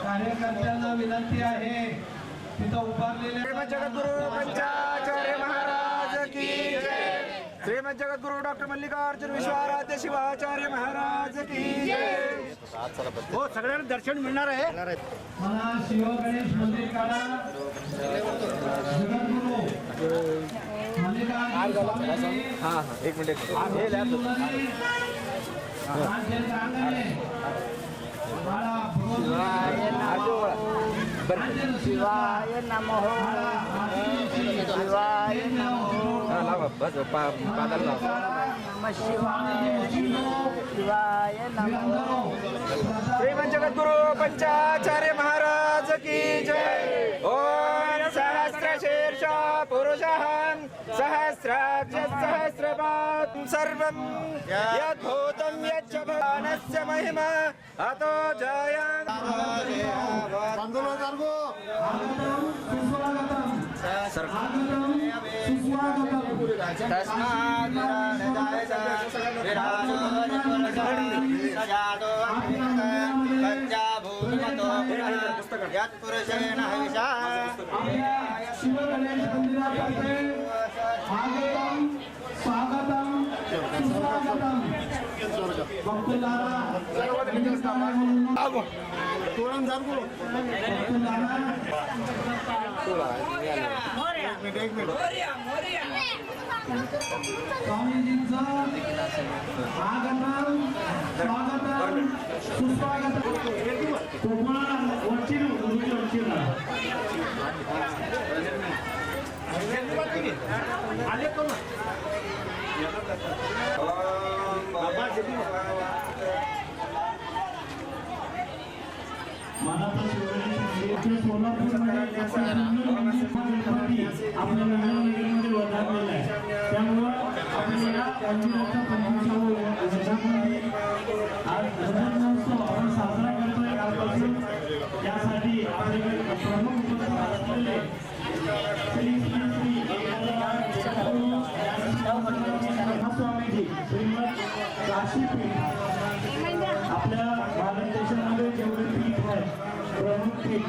कार्यकर्त्यांना विनंती आहे तिथं उभारलेले जगद्गुरु पंचाचार्य महाराज की जय। श्रीमद जगद्गुरु डॉक्टर मल्लिकार्जुन विश्वाराध्य शिवाचार्य महाराज की जय। हो सगळ्यांना दर्शन मिळणार आहे। मला शिव गणेश मंदिर काढा जगद्गुरु मल्लिकार्जुन एक मिनिट शिवाय नमो शिवाय नमो बस पादाल नमः शिवाय नमो। श्रीमद जगद्गुरु पंचाचार्य महाराज की जय। ओम सहस्रशीर्ष पुरुषः सहस्राक्ष सहस्रपाद सर्वं यद्भूतं यच्च भवानस्य महिमा अतो जयान् यत्पुरुषेण हविषा शिव गणेश मंदिरातर्फे स्वागतम सुस्वागतम भक्तुलारा स्वामीजींचं आगमन स्वागतम सुस्वागतम यासाठी आपल्याकडे प्रमुख असलेले स्वामीजी श्रीमद काशीपीठ आपल्या भारत देशामध्ये जेवढे पीठ आहे प्रमुख पीठ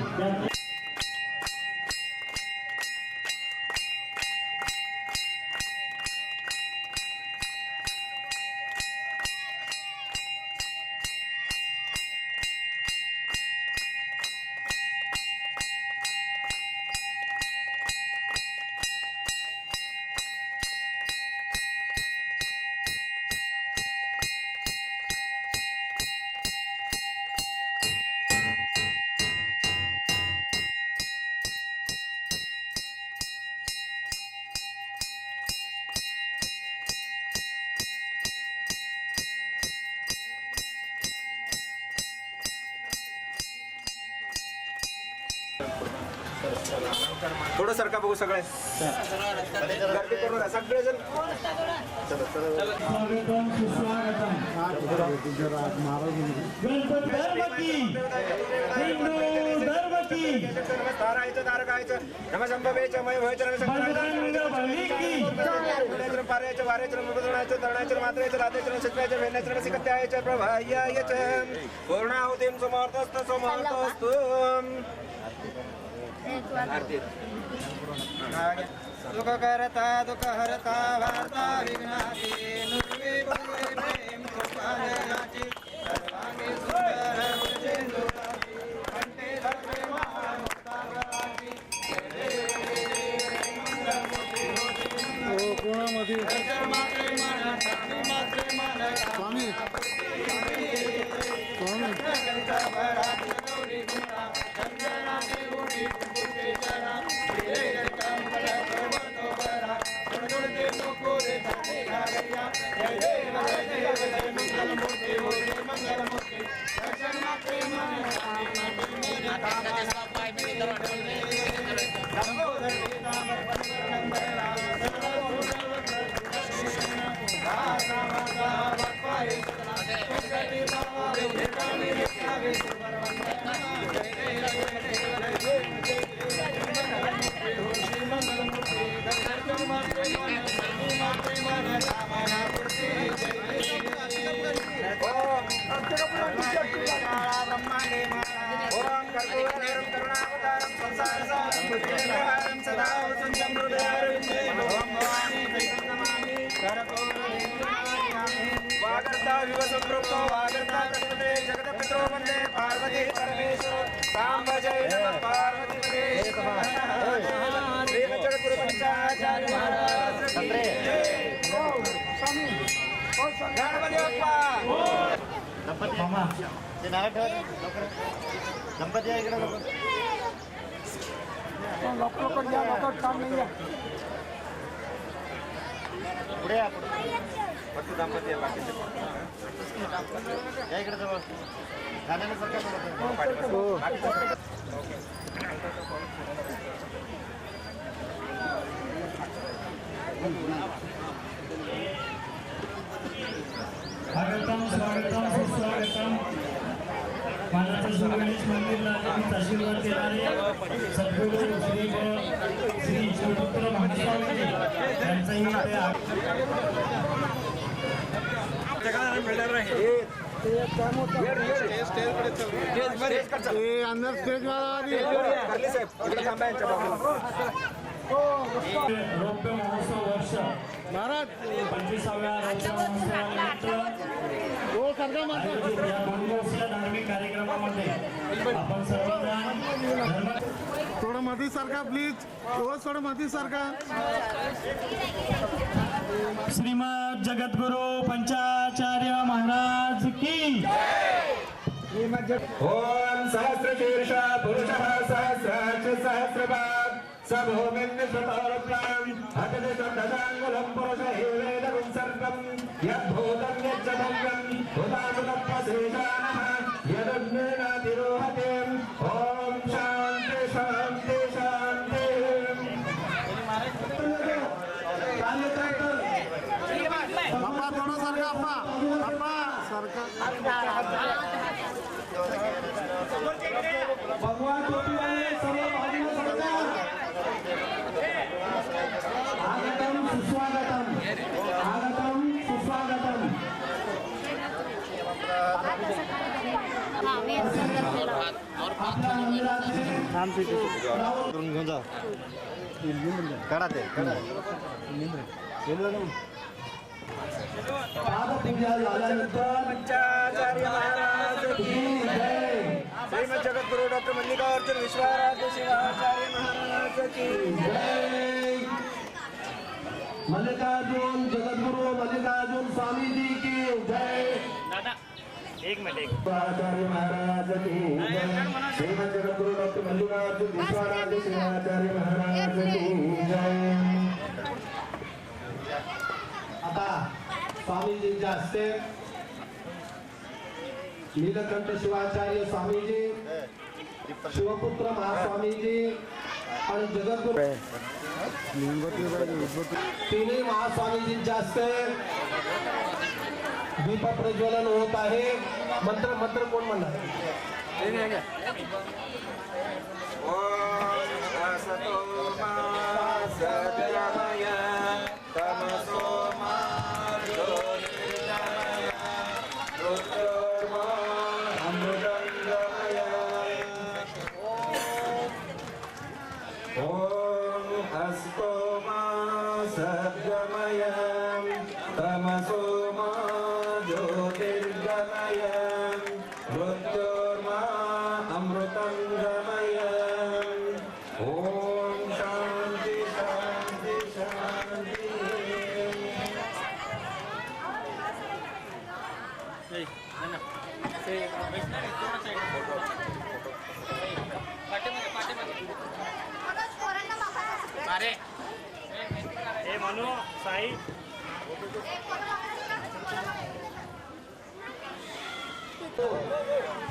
थोडं सरका बघू सगळे गर्दी करू नका सगळेजण नमशंभवेच मयभवेच नमशंकराचार्य पार्याच वार्याच मृगुणाच तरुणाच मात्रेच राधेच नक्षत्राच भेण्याच सिकत्याच प्रभायाच पूर्णाहुतिं समर्थस्तु समर्थस्तु दुख करता दुख हरता वार्ता विघ्नाती नुर्वी भवे प्रेम कृपालयाची सर्वांगी सुंदर उज्जैनुराची कंठे धर्मे महामुक्तागराची कोणामध्ये मात्रे मन मात्रे मन स्वामी वागर्ता विवसंप्रोक्तो वागर्ता प्रकृते जगतपितरो वन्दे पार्वती परमेश्वर साम्ब जय नमः पार्वती परमेश्वर श्रीमज्जगद्गुरु पंचाचार्य महाराज की जय। गणपती बाप्पा मामा ते नाव ठेवा लवकर. गणपती आहे इकडे लवकर. पुढे या पुढे. पट्टू दाम्पत्य बाकीचे या इकडे जवळ. गाण्याला सरकार स्वागतम स्वागतम सुस्वागतम. मानाचं श्री गणेश मंदिरला नेहमीच आशीर्वाद देणारे सद्गुरू श्री शिवपुत्र महास्वामीजी यांचंही इथे रौप्य महोत्सव वर्ष 25व्या रौप्य महोत्सवानिमित्त आयोजित या 2 दिवसीय धार्मिक कार्यक्रमामध्ये आपण सर्वजण थोडं मधी सारखा प्लीज. थोडं मधी सारखा. श्रीमद जगद्गुरु पंचाचार्य महाराज की ओम सहस्रशीर्ष पुरुषः सहस्राक्ष सहस्रपाद सभूमिन् स्वतोरुप्राम् अतदिशोदशाङ्गुलं पुरुष एवेदगुं सर्वं यद्भूतं यच्च भव्यं हुतानुतप्पश्रीशानः यदग्नेनातिरोहते. ओम शान्ति शान्ति शान्ति. अप्पा थोडं सारखा. अप्पा सारखा. भगवान टोपीवाले सर्व बाजूला सरका. आगतम सुस्वागतम आगतम सुस्वागतम. आपल्या मंदिराचे घेऊन जा. काढा ते काढा. पादपूजा झाल्यानंतर पंचाचार्य महाराज की जय. श्रीमद जगद्गुरु डॉक्टर मल्लिकार्जुन विश्वाराध्य शिवाचार्य महाराज की जय. मल्लिकार्जुन जगद्गुरु मल्लिकार्जुन स्वामी जी की जय. शिवाचार्य महाराज की जय. श्रीमद जगद्गुरु डॉक्टर मल्लिकार्जुन विश्वाराध्य शिवाचार्य महाराज की जय. आता स्वामीजींच्या हस्ते नीलकंठ शिवाचार्य स्वामीजी, शिवपुत्र महास्वामीजी आणि जगद्गुरु तिन्ही महास्वामीजींच्या हस्ते दीप प्रज्वलन होत आहे. मंत्र कोण म्हणणार? ओम असतो मा सद्गमय तमसो मा ज्योतिर्गमय रुद्रोर्मा अमृतंगमय. ओम असतो मा सद्गमय तमसो मा ज्योतिर्गमय रुद्रोर्मा अमृतंगमय. ओम शांति शांति शांति.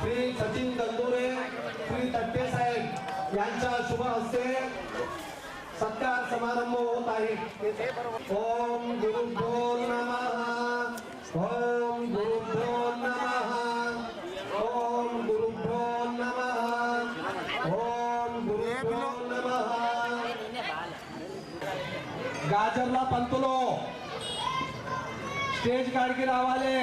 श्री सचिन तंदुरे, श्री तट्टे साहेब यांच्या शुभ हस्ते सत्कार समारंभ होत आहे. ओम गुरुभ्यो नमः. ओम गुरुभ्यो नमः. ओम गुरुभ्यो नमः. ओम गुरुभ्यो नमः. गाजरला पंतुलो स्टेज काढके रावाले.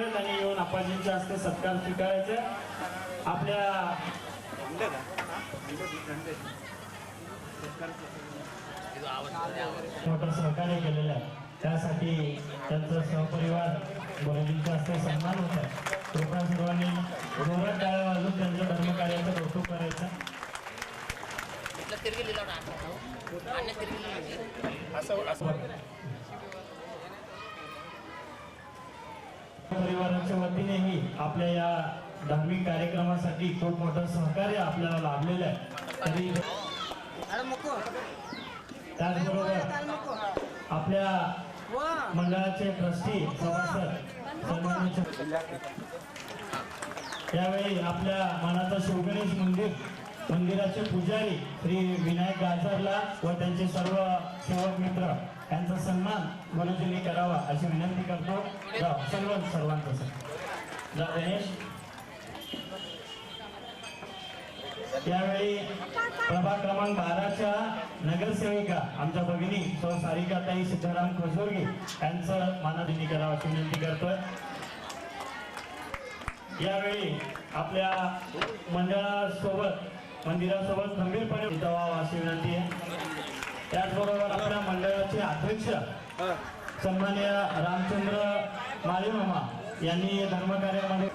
त्यांनी येऊन आपाजींच्या हस्ते सत्कार स्वीकारायचा आपल्या मोठं सहकार्य केलेलं आहे त्यासाठी त्यांचा सहपरिवार गुरुजींच्या हस्ते सन्मान होत आहे कृपया सर्वांनी जोरात टाळ्या वाजवून त्यांच्या धर्मकार्याचं कौतुक करायचं परिवाराच्या वतीनेही आपल्या या धार्मिक कार्यक्रमासाठी खूप मोठं सहकार्य आपल्याला लाभलेलं आहे तरी त्याचबरोबर आपल्या मंडळाचे ट्रस्टी सभासद यावेळी आपल्या मानाचा शिवगणेश मंदिराचे पुजारी श्री विनायक गाजरला व त्यांचे सर्व सेवक मित्र यांचा सन्मान गुरुजींनी करावा अशी विनंती करतो सर्वांचा गणेश यावेळी प्रभाग क्रमांक 12च्या नगरसेविका आमच्या भगिनी सौ सारिकाताई सिद्धाराम खोसोरगे यांचं मानादिनी करावं अशी विनंती करतोय यावेळी आपल्या मंदिरासोबत गंभीरपणे जावा अशी विनंती आहे त्याचबरोबर आपल्या मंडळाचे अध्यक्ष सन्माननीय रामचंद्र माळीमामा यांनी धर्मकार्यामध्ये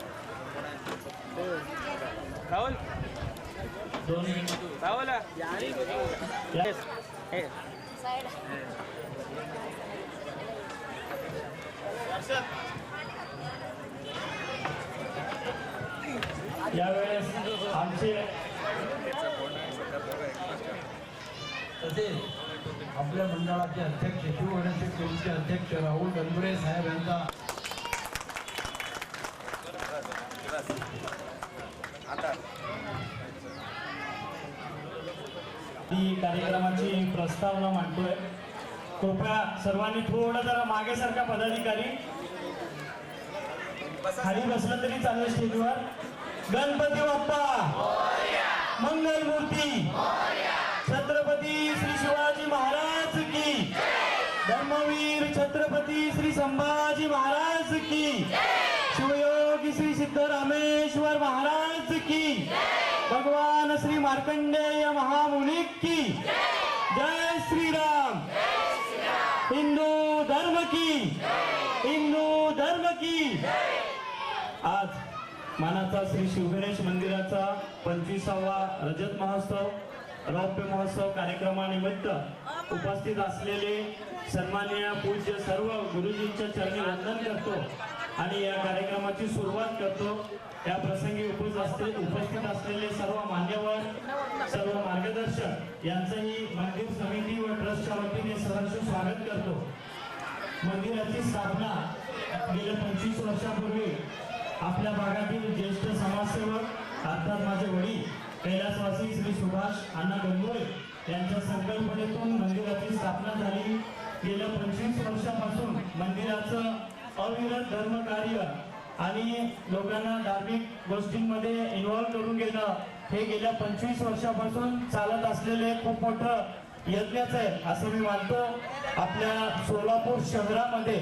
यावेळेस आमचे तसेच आपल्या मंडळाचे अध्यक्ष शिवगणेश क्लबचे अध्यक्ष राहुल गणगुरे साहेब यांचा कार्यक्रमाची प्रस्तावना मांडतोय कृपया सर्वांनी थोडं जरा मागे सारखा पदाधिकारी खाली बसलं तरी चालेल स्टेजवर गणपती बाप्पा मंगल मूर्ती छत्रपती श्री शिवाजी महाराज की धर्मवीर छत्रपती श्री संभाजी महाराज की शिवयोगी श्री सिद्धरामेश्वर महाराज की भगवान श्री मार्कंडेय महामुनि की जय श्री राम हिंदू धर्म की आज मानाचा श्री शिवगणेश मंदिराचा 25वा रजत महोत्सव रौप्य महोत्सव कार्यक्रमानिमित्त उपस्थित असलेले सन्माननीय पूज्य सर्व गुरुजींच्या चरणी वंदन करतो आणि या कार्यक्रमाची सुरुवात करतो या प्रसंगी उपस्थित असलेले सर्व मान्यवर सर्व मार्गदर्शक यांचंही मंदिर समिती व ट्रस्टच्या वतीने सहर्ष स्वागत करतो मंदिराची स्थापना गेल्या 25 वर्षापूर्वी आपल्या भागातील ज्येष्ठ समाजसेवक अर्थात माझे वडील कैलासवासी श्री सुभाष अण्णा गंगोळे यांच्या संकल्पनेतून मंदिराची स्थापना झाली गेल्या 25 वर्षापासून मंदिराचं अविरत धर्मकार्य आणि लोकांना धार्मिक गोष्टींमध्ये इन्व्हॉल्व करून घेणं हे गेल्या 25 वर्षापासून चालत असलेले खूप मोठं यज्ञच आहे असं मी मानतो आपल्या सोलापूर शहरामध्ये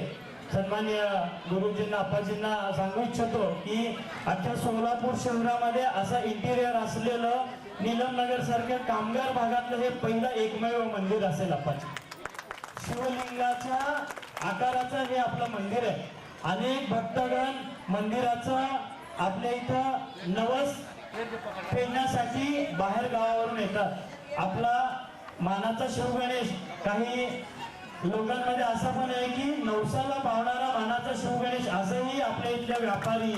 सन्माननीय गुरुजींना आप्पाजींना सांगू इच्छितो की अख्ख्या सोलापूर शहरामध्ये असं इंटिरियर असलेलं नीलमनगर सारख्या कामगार भागातलं हे पहिलं एकमेव मंदिर असेल आप्पाजी शिवलिंगाच्या आकाराचं हे आपलं मंदिर आहे अनेक भक्तगण मंदिराचं आपल्या इथं नवस फेडण्यासाठी बाहेर गावावरून येतात आपला मानाचा शिवगणेश काही लोकांमध्ये असं पण आहे की नवसाला पावणारा मानाचा शिवगणेश असंही आपल्या इथल्या व्यापारी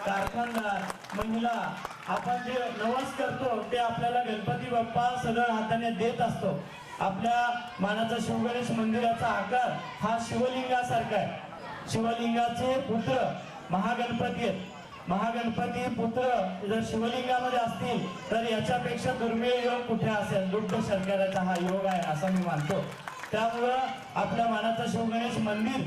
कारखानदार महिला आपण जे नवस करतो ते आपल्याला गणपती बाप्पा सगळं हाताने देत असतो आपल्या मानाचा शिवगणेश मंदिराचा आकार हा शिवलिंगासारखा आहे शिवलिंगाचे पुत्र महागणपती आहेत महागणपती पुत्र जर शिवलिंगामध्ये असतील तर याच्यापेक्षा दुर्मिळ योग कुठे असेल दुष्ट सरकाराचा हा योग आहे असं मी मानतो त्यामुळं आपल्या मानाचा शिवगणेश मंदिर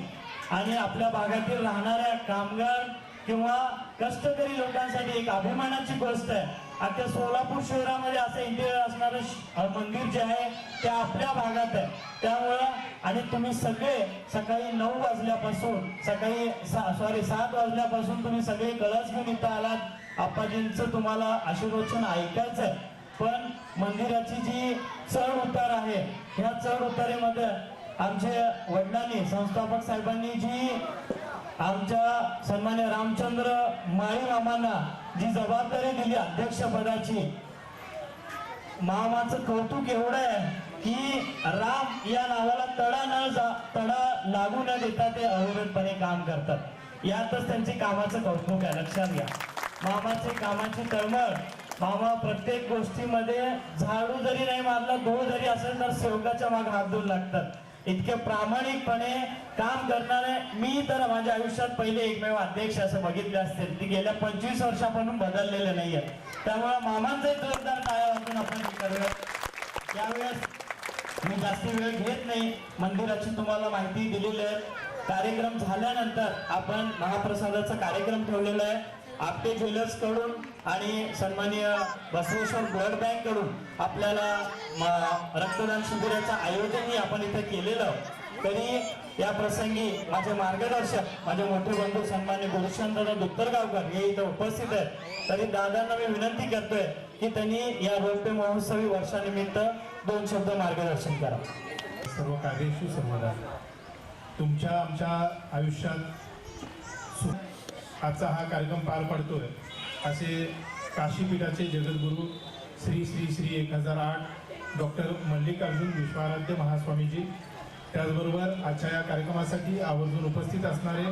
आणि आपल्या भागातील राहणाऱ्या कामगार किंवा कष्टकरी लोकांसाठी एक अभिमानाची गोष्ट आहे आता सोलापूर शहरामध्ये असं इंटिरियर असणारं मंदिर जे आहे ते आपल्या भागात आहे. त्यामुळं आणि तुम्ही सगळे सकाळी 9 वाजल्यापासून सकाळी 7 वाजल्यापासून तुम्ही सगळे कळस घेऊन इथं आलात. आप्पाजींचं तुम्हाला आशीर्वचन ऐकायचं आहे. पण मंदिराची जी चढ उतार आहे ह्या चढ उतारेमध्ये आमच्या वडिलांनी संस्थापक साहेबांनी जी आमच्या सन्मान्य रामचंद्र माळी मामांना जी जबाबदारी दिली अध्यक्षपदाची, मामाचं कौतुक एवढं आहे की राम या नावाला तडा लागू न देता ते अविरतपणे काम करतात. यातच त्यांचे कामाचं कौतुक आहे. लक्षात घ्या मामाचे कामाची तळमळ. मामा प्रत्येक गोष्टीमध्ये झाडू जरी नाही मारला, धूळ जरी असेल तर सेवकाच्या मागे हात धुवून लागतात. इतके प्रामाणिकपणे काम करणारे मी तर माझ्या आयुष्यात पहिले एकमेव अध्यक्ष असं बघितले असतील. ती गेल्या 25 वर्षापासून बदललेले नाहीये. त्यामुळे मामांचे जोरदार टाळ्या वाजून आपण करूया. त्यावेळेस मी जास्ती वेळ घेत नाही. मंदिराची तुम्हाला माहिती दिलेली आहे. कार्यक्रम झाल्यानंतर आपण महाप्रसादाचा कार्यक्रम ठेवलेला आहे. आपटे ज्वेलर्स कडून आणि सन्माननीय बसवेश्वर ब्लड बँक कडून आपल्याला रक्तदान शिबिराचं आयोजनही आपण इथे केलेलं. तरी या प्रसंगी माझे मार्गदर्शक माझे मोठे बंधू सन्माननीय गुरुशंकर दुत्तरगावकर हे इथे उपस्थित आहेत. तरी दादांना मी विनंती करतोय की त्यांनी या रौप्य महोत्सवी वर्षानिमित्त 2 शब्द मार्गदर्शन करा. सर्व कार्येषु सर्वदा तुमच्या आमच्या आयुष्यात आजचा हा कार्यक्रम पार पडतोय असे काशीपीठाचे जगद्गुरू श्री श्री श्री 1008 डॉक्टर मल्लिकार्जुन विश्वाराध्य महास्वामीजी, त्याचबरोबर आजच्या या कार्यक्रमासाठी आवर्जून उपस्थित असणारे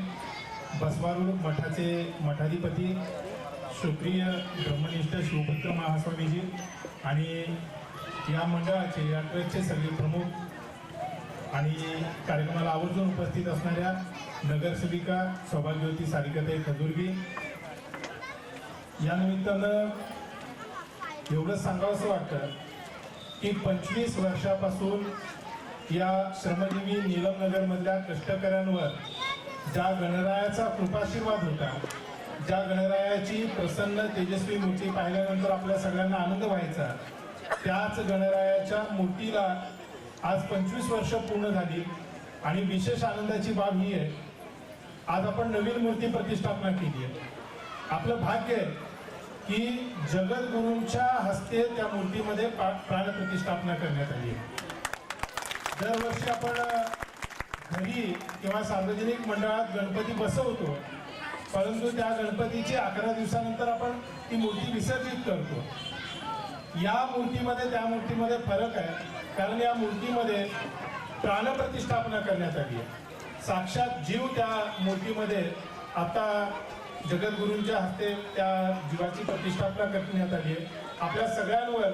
बसवारूढ मठाचे मठाधिपती श्रोत्रिय ब्रह्मनिष्ठ शिवपुत्र महास्वामीजी आणि या मंडळाचे या ट्रस्टचे सगळे प्रमुख आणि कार्यक्रमाला आवर्जून उपस्थित असणाऱ्या नगरसेविका सौभाग्यवती सारिकाताई खजुर्गी. या निमित्तानं एवढं सांगावंसं वाटतं की 25 वर्षापासून या श्रमजीवी नीलमनगरमधल्या कष्टकऱ्यांवर ज्या गणरायाचा कृपाशीर्वाद होता, ज्या गणरायाची प्रसन्न तेजस्वी मूर्ती पाहिल्यानंतर आपल्या सगळ्यांना आनंद व्हायचा, त्याच गणरायाच्या मूर्तीला आज 25 वर्ष पूर्ण झाली. आणि विशेष आनंदाची बाब ही आहे, आज आपण नवीन मूर्ती प्रतिष्ठापना केली आहे. आपलं भाग्य आहे की जगद्गुरूंच्या हस्ते त्या मूर्तीमध्ये प्राणप्रतिष्ठापना करण्यात आली आहे. दरवर्षी आपण घरी किंवा सार्वजनिक मंडळात गणपती बसवतो, परंतु त्या गणपतीची 11 दिवसानंतर आपण ती मूर्ती विसर्जित करतो. या मूर्तीमध्ये त्या मूर्तीमध्ये फरक आहे, कारण या मूर्तीमध्ये प्राणप्रतिष्ठापना करण्यात आली आहे. साक्षात जीव त्या मूर्तीमध्ये आता जगद्गुरूंच्या हस्ते त्या जीवाची प्रतिष्ठापना करण्यात आली आहे. आपल्या सगळ्यांवर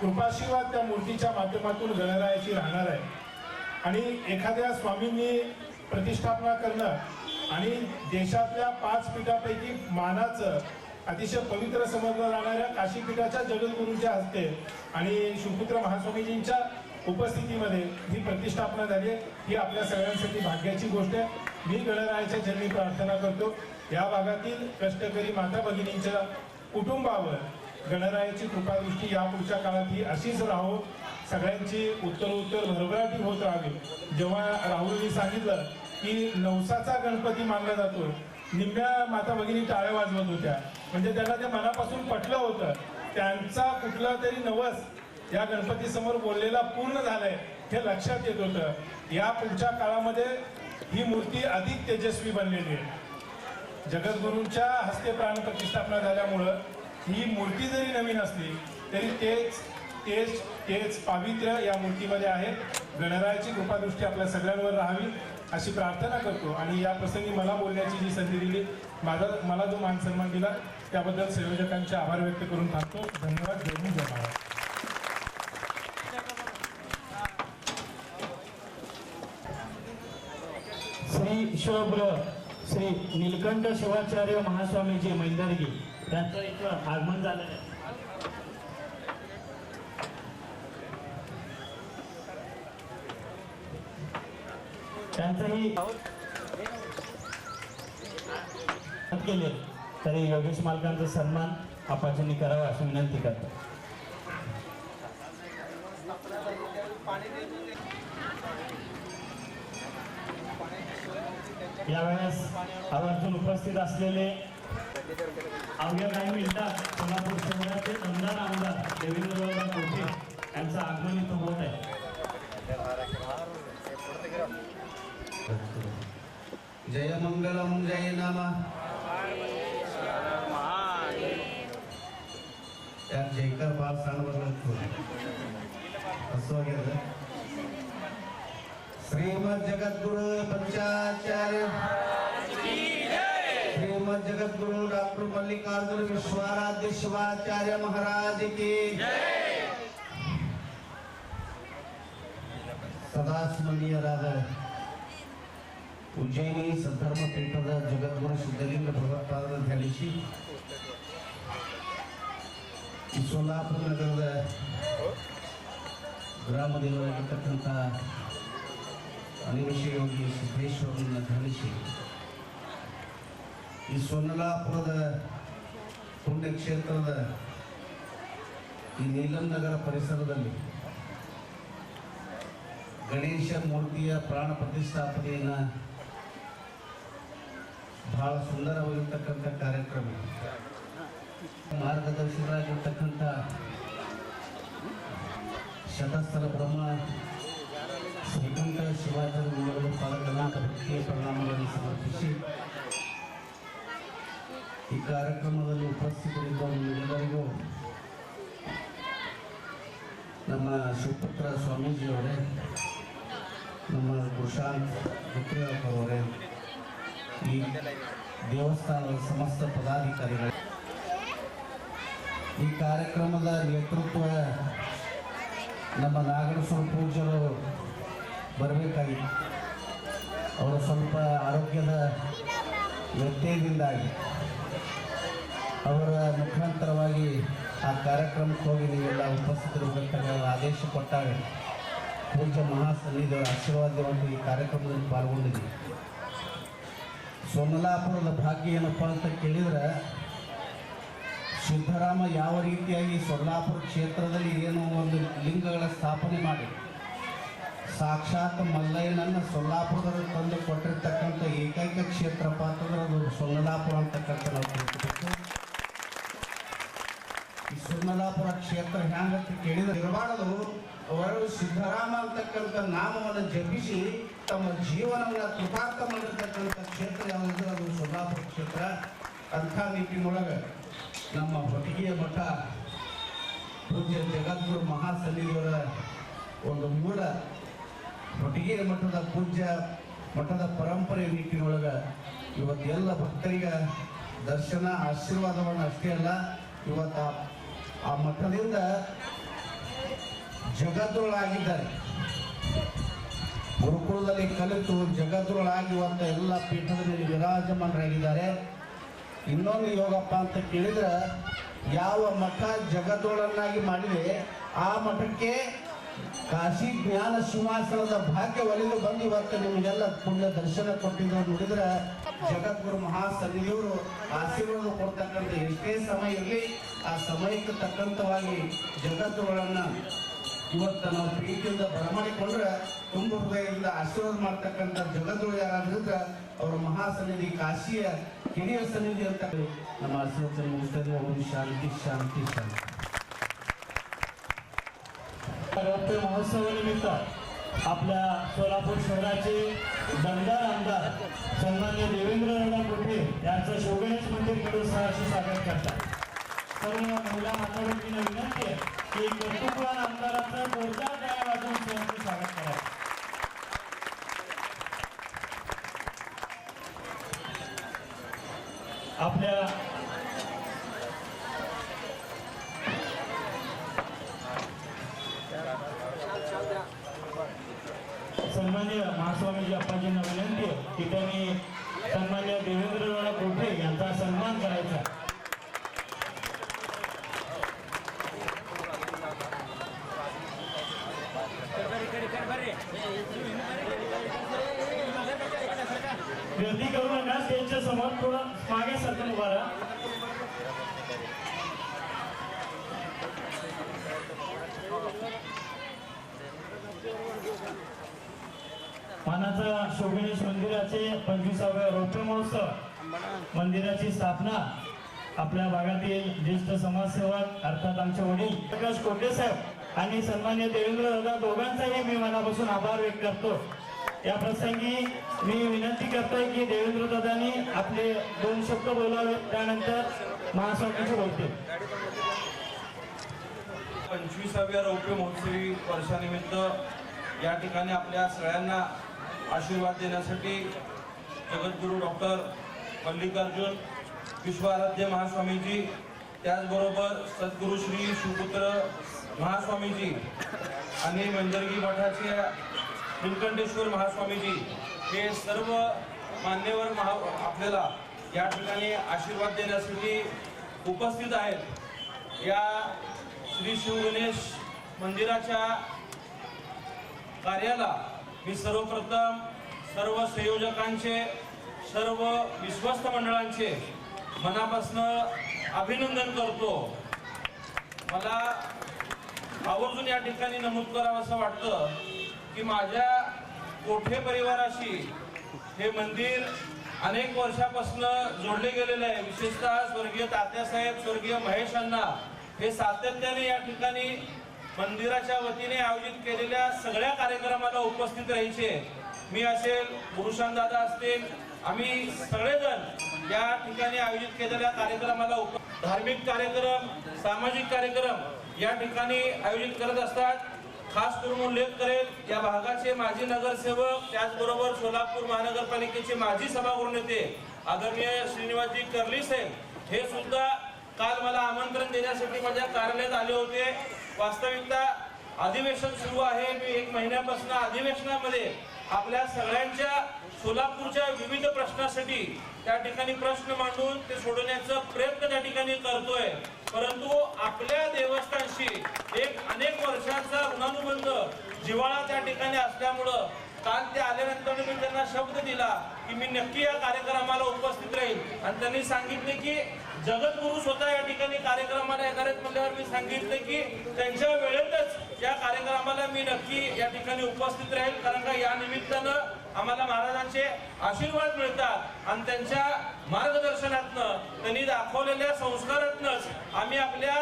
कृपाशीर्वाद त्या मूर्तीच्या माध्यमातून गणरायाची राहणार आहे. आणि एखाद्या स्वामींनी प्रतिष्ठापना करणं आणि देशातल्या 5 पीठापैकी मानाचं अतिशय पवित्र समजलं जाणाऱ्या काशीपीठाच्या जगद्गुरूंच्या हस्ते आणि शिवपुत्र महास्वामीजींच्या उपस्थितीमध्ये ही प्रतिष्ठापना झाली आहे. ही आपल्या सगळ्यांसाठी भाग्याची गोष्ट आहे. मी गणरायाच्या चरणी प्रार्थना करतो, या भागातील कष्टकरी माता भगिनींच्या कुटुंबावर गणरायाची कृपादृष्टी यापुढच्या काळात ही अशीच राहो, सगळ्यांची उत्तरोत्तर भरभराटी होत राहावी. जेव्हा राहुलनी सांगितलं की नवसाचा गणपती मानला जातो, निम्म्या माता भगिनी टाळ्या वाजवत होत्या, म्हणजे त्यांना ते मनापासून पटलं होतं. त्यांचा कुठला तरी नवस या गणपती समोर बोललेला पूर्ण झालाय हे लक्षात येत होतं. या पुढच्या काळामध्ये ही मूर्ती अधिक तेजस्वी बनलेली आहे. जगद्गुरूंच्या हस्ते प्राणप्रतिष्ठापना झाल्यामुळं ही मूर्ती जरी नवीन असली तरी तेच पावित्र्य या मूर्तीमध्ये आहे. गणरायाची कृपादृष्टी आपल्या सगळ्यांवर राहावी अशी प्रार्थना करतो. आणि या प्रसंगी मला बोलण्याची जी संधी दिली, मला जो मान सन्मान दिला त्याबद्दल संयोजकांचे आभार व्यक्त करून थांबतो. धन्यवाद. जय हिंद, जय महाराज. श्री शिवब्र श्री नीलकंठ शिवाचार्य महास्वामीजी मैंदर्गी त्यांचं इथं आगमन झालेलं आहे. त्यांचंही केले तरी योगेश मालकांचा सन्मान आपाजींनी करावं अशी विनंती करतो. यावेळेस आवर्जून उपस्थित असलेले अवघ्या काही मिनिटात सोलापूर शहराचे आमदार देवेंद्र कोठे यांचं आगमन इथं होत आहे. जय मंगलम जय नमः. त्यात जयकर बाल सांगतो असं वगैरे श्रीमद जगद्गुरु पंचाचार्य श्रीमद जगद्गुरु डॉक्टर मल्लिकार्जुन विश्वाराध्य शिवाचार्य महाराज की सदा स्मरणीयರಾದ ಉಜ್ಜಯಿನಿ ಸದ್ಧರ್ಮ ಪೀಠದ ಜಗದ್ಗುರು ಸಿದ್ಧಲಿಂಗ ಭಗವತ್ಪಾದರ ಧ್ಯಾನಿಸಿ ಈ ಸೋಲಾಪುರ ನಗರದ ಗ್ರಾಮ ದೇವರಾಗಿರ್ತಕ್ಕಂಥ ಅನಿಮಿಷ ಯೋಗಿ ಸಿದ್ದೇಶ್ವರನನ್ನು ಧ್ಯಾನಿಸಿ ಈ ಸೋಲಾಪುರದ ಪುಣ್ಯಕ್ಷೇತ್ರದ ಈ ನೀಲಂ ನಗರ ಪರಿಸರದಲ್ಲಿ ಗಣೇಶ ಮೂರ್ತಿಯ ಪ್ರಾಣ ಪ್ರತಿಷ್ಠಾಪನೆಯನ್ನು ಬಹಳ ಸುಂದರವಾಗಿರ್ತಕ್ಕಂಥ ಕಾರ್ಯಕ್ರಮ. ಮಾರ್ಗದರ್ಶಕರಾಗಿರ್ತಕ್ಕಂಥ ಶತಸ್ಥಲ ಬ್ರಹ್ಮ ಶ್ರೀಕಂಠ ಶಿವಾಚಾರ್ಯರು ಪಾದಗಳನ್ನ ಭಕ್ತಿಯ ಪ್ರಣಾಮಗಳನ್ನು ಸಮರ್ಪಿಸಿ ಈ ಕಾರ್ಯಕ್ರಮದಲ್ಲಿ ಉಪಸ್ಥಿತರಿದ್ದ ಎಲ್ಲರಿಗೂ ನಮ್ಮ ಶಿವಪುತ್ರ ಸ್ವಾಮೀಜಿಯವರೇ, ನಮ್ಮ ಗುರುಶಾಂತ್ ಅವರೇ, ಈ ದೇವಸ್ಥಾನದ ಸಮಸ್ತ ಪದಾಧಿಕಾರಿಗಳು, ಈ ಕಾರ್ಯಕ್ರಮದ ನೇತೃತ್ವ ನಮ್ಮ ನಾಗೇಶ್ವರ ಪೂಜ್ಯರು ಬರಬೇಕಾಗಿತ್ತು. ಅವರು ಸ್ವಲ್ಪ ಆರೋಗ್ಯದ ವ್ಯತ್ಯಯದಿಂದಾಗಿ ಅವರ ಮುಖಾಂತರವಾಗಿ ಆ ಕಾರ್ಯಕ್ರಮಕ್ಕೆ ಹೋಗಿ ನೀವೆಲ್ಲ ಉಪಸ್ಥಿತರಿರಬೇಕಾದ ಆದೇಶ ಕೊಟ್ಟಾಗ ಪೂಜ್ಯ ಮಹಾಸನ್ನಿಧಿಯವರ ಆಶೀರ್ವಾದವನ್ನು ಈ ಕಾರ್ಯಕ್ರಮದಲ್ಲಿ ಪಾಲ್ಗೊಂಡಿದ್ದೀವಿ. ಸೋಮಲಾಪುರದ ಭಾಗ್ಯ ಏನಪ್ಪ ಅಂತ ಕೇಳಿದ್ರೆ, ಸಿದ್ದರಾಮ ಯಾವ ರೀತಿಯಾಗಿ ಸೊಲ್ಲಾಪುರ ಕ್ಷೇತ್ರದಲ್ಲಿ ಏನು ಒಂದು ಲಿಂಗಗಳ ಸ್ಥಾಪನೆ ಮಾಡಿ ಸಾಕ್ಷಾತ್ ಮಲ್ಲಯ್ಯನನ್ನು ಸೊಲ್ಲಾಪುರದಲ್ಲಿ ತಂದು ಕೊಟ್ಟಿರ್ತಕ್ಕಂಥ ಏಕೈಕ ಕ್ಷೇತ್ರಪ್ಪ ಅಂತಂದ್ರೆ ಅದು ಸೊಲ್ಲಾಪುರ ಅಂತಕ್ಕಂಥ ನಾವು ತಿಳ್ಕೊಬೇಕು. ಈ ಸೊಲ್ಲಾಪುರ ಕ್ಷೇತ್ರ ಹ್ಯಾಂಗಂತ ಕೇಳಿದ್ರೆ ನಿರ್ಮಾಣದು ಅವರು ಸಿದ್ದರಾಮ ಅಂತಕ್ಕಂಥ ನಾಮವನ್ನು ಜಪಿಸಿ ತಮ್ಮ ಜೀವನವನ್ನು ಕೃತಾರ್ಥ ಮಾಡಿರ್ತಕ್ಕಂಥ ಕ್ಷೇತ್ರ ಯಾವುದಿದ್ರೆ ಅದು ಸೊಲ್ಲಾಪುರ ಕ್ಷೇತ್ರ. ಅಂಥ ನಿಟ್ಟಿನೊಳಗೆ ನಮ್ಮ ಹೊಟ್ಟಿಗೆಯ ಮಠ ಪೂಜ್ಯ ಜಗದ್ಗುರು ಮಹಾಸನ್ನಿಧಿಯವರ ಒಂದು ಮೂಲ ಹೊಟ್ಟಿಗೆಯ ಮಠದ ಪೂಜ್ಯ ಮಠದ ಪರಂಪರೆ ನಿಟ್ಟಿನೊಳಗೆ ಇವತ್ತೆಲ್ಲ ಭಕ್ತರಿಗೆ ದರ್ಶನ ಆಶೀರ್ವಾದವನ್ನು ಅಷ್ಟೇ ಅಲ್ಲ, ಇವತ್ತು ಆ ಮಠದಿಂದ ಜಗದ್ರೊಳಾಗಿದ್ದಾರೆ. ಗುರುಕುಲದಲ್ಲಿ ಕಲಿತು ಜಗದ್ರೊಳಾಗಿ ಇವತ್ತು ಎಲ್ಲ ಪೀಠದ ಮೇಲೆ ವಿರಾಜಮಾನರಾಗಿದ್ದಾರೆ. ಇನ್ನೊಂದು ಯೋಗಪ್ಪ ಅಂತ ಕೇಳಿದ್ರೆ, ಯಾವ ಮಠ ಜಗದ್ರೊಳನ್ನಾಗಿ ಮಾಡಿದೆ ಆ ಮಠಕ್ಕೆ ಕಾಶಿ ಜ್ಞಾನ ಸಿಂಹಾಸನದ ಭಾಗ್ಯ ಒಲಿದು ಬಂದು ಇವತ್ತು ನಿಮಗೆಲ್ಲ ಪುಣ್ಯ ದರ್ಶನ ಕೊಟ್ಟಿದ್ದು ನೋಡಿದ್ರೆ ಜಗದ್ಗುರು ಮಹಾಸನ್ನಿಧಿಯವರು ಆಶೀರ್ವಾದ ಕೊಡ್ತಕ್ಕಂಥ ಎಷ್ಟೇ ಸಮಯ ಇರಲಿ ಆ ಸಮಯಕ್ಕೆ ತಕ್ಕಂಥವಾಗಿ ಜಗತ್ತುಗಳನ್ನು ಇವತ್ತು ನಾವು ಪ್ರೀತಿಯಿಂದ ಬರಮಾಡಿಕೊಂಡ್ರೆ ತುಂಬ ಹೃದಯದಿಂದ ಆಶೀರ್ವಾದ ಮಾಡ್ತಕ್ಕಂಥ ಜಗದ್ಗುರು ಯಾರಾದ್ರಿದ್ರೆ ಅವರ ಮಹಾಸನ್ನಿಧಿ ಕಾಶಿಯ ಕಿರಿಯ सन्निधी ಅಂತ ನಮ್ಮ ಆಶೀರ್ವಾದ ಮುಗಿಸ್ತದೆ. ಓಂ ಶಾಂತಿ ಶಾಂತಿ ಶಾಂತಿ. रौप्य महोत्सवानिमित्त आपल्या सोलापूर शहराचे दमदार आमदार सन्मान्य देवेंद्र कोठे यांचं शिवगणेश मंदिरकडून सहर्ष स्वागत करतात. सर्व महिला माताभगिनींना विनंती आहे की कर्तृत्ववान आमदाराचं जोरदार टाळ्या वाजवून सहर्ष स्वागत करावं. आपल्या सन्मान्य महास्वामीजी अप्पाजींना विनंती आहे की त्यांनी सन्मान्य देवेंद्र कोठे यांचा सन्मान करायचा. गर्दी करू नका, स्टेजच्या समोर थोडं मागे सरकून उभा राहा. मानाचा शोभेश मंदिराचे 25वे रौप्य महोत्सव मंदिराची स्थापना आपल्या भागातील ज्येष्ठ समाजसेवक अर्थात आमचे वडील प्रकाश कोटे साहेब आणि सन्मान्य देवेंद्र दादा दोघांचाही मी मनापासून आभार व्यक्त करतो। या प्रसंगी मी विनंती करतोय की देवेंद्र दादांनी आपले 2 शब्द बोलावे, त्यानंतर महास्वामीचे बोलतील। 25व्या रौप्य महोत्सवी वर्षानिमित्त या ठिकाणी आपल्या सगळ्यांना आशीर्वाद देण्यासाठी जगद्गुरू डॉक्टर मल्लिकार्जुन विश्वाराध्य महास्वामीजी, त्याचबरोबर सद्गुरू श्री शिवपुत्र महास्वामीजी आणि मंदरगी मठाचे नीलकंठेश्वर महास्वामीजी हे सर्व मान्यवर आपल्याला या ठिकाणी आशीर्वाद देण्यासाठी उपस्थित आहेत। या श्री शिवगणेश मंदिराच्या कार्याला मी सर्वप्रथम सर्व संयोजकांचे, सर्व विश्वस्त मंडळांचे मनापासून अभिनंदन करतो। मला आवर्जून या ठिकाणी नमूद करावं असं वाटतं की माझ्या कोठे परिवाराशी हे मंदिर अनेक वर्षापासून जोडले गेलेले आहे। विशेषतः स्वर्गीय तात्यासाहेब, स्वर्गीय महेश अण्णा हे सातत्याने या ठिकाणी मंदिराच्या वतीने आयोजित केलेल्या सगळ्या कार्यक्रमाला उपस्थित राहायचे। मी असेल, गुरुशान दादा असतील, आम्ही सगळेजण या ठिकाणी आयोजित केलेल्या कार्यक्रमाला धार्मिक कार्यक्रम, सामाजिक कार्यक्रम या ठिकाणी आयोजित करत असतात। खास करून उल्लेख करेल या भागाचे माजी नगरसेवक, त्याचबरोबर सोलापूर महानगरपालिकेचे माजी सभागृह नेते आदरणीय श्रीनिवासजी कर्ली साहेब हे सुद्धा काल मला आमंत्रण देण्यासाठी माझ्या कार्यालयात आले होते। वास्तविकता अधिवेशन सुरू आहे, मी 1 महिन्यापासून अधिवेशनामध्ये आपल्या सगळ्यांच्या सोलापूरच्या विविध प्रश्नासाठी त्या ठिकाणी प्रश्न मांडून ते सोडवण्याचा प्रयत्न त्या ठिकाणी करतोय। परंतु आपल्या देवस्थानशी एक अनेक वर्षांचा ऋणानुबंध जिव्हाळा त्या ठिकाणी असल्यामुळं काल ते आल्यानंतर मी त्यांना शब्द दिला की मी नक्की या कार्यक्रमाला उपस्थित राहील आणि त्यांनी सांगितले की जगद्गुरू स्वतः या ठिकाणी कार्यक्रमाला येणार आहेत म्हटल्यावर मी सांगितले की त्यांच्या वेळेतच या कार्यक्रमाला मी नक्की या ठिकाणी उपस्थित राहील, कारण का या निमित्तानं आम्हाला महाराजांचे आशीर्वाद मिळतात आणि त्यांच्या मार्गदर्शनातनं त्यांनी दाखवलेल्या संस्कारातनंच आम्ही आपल्या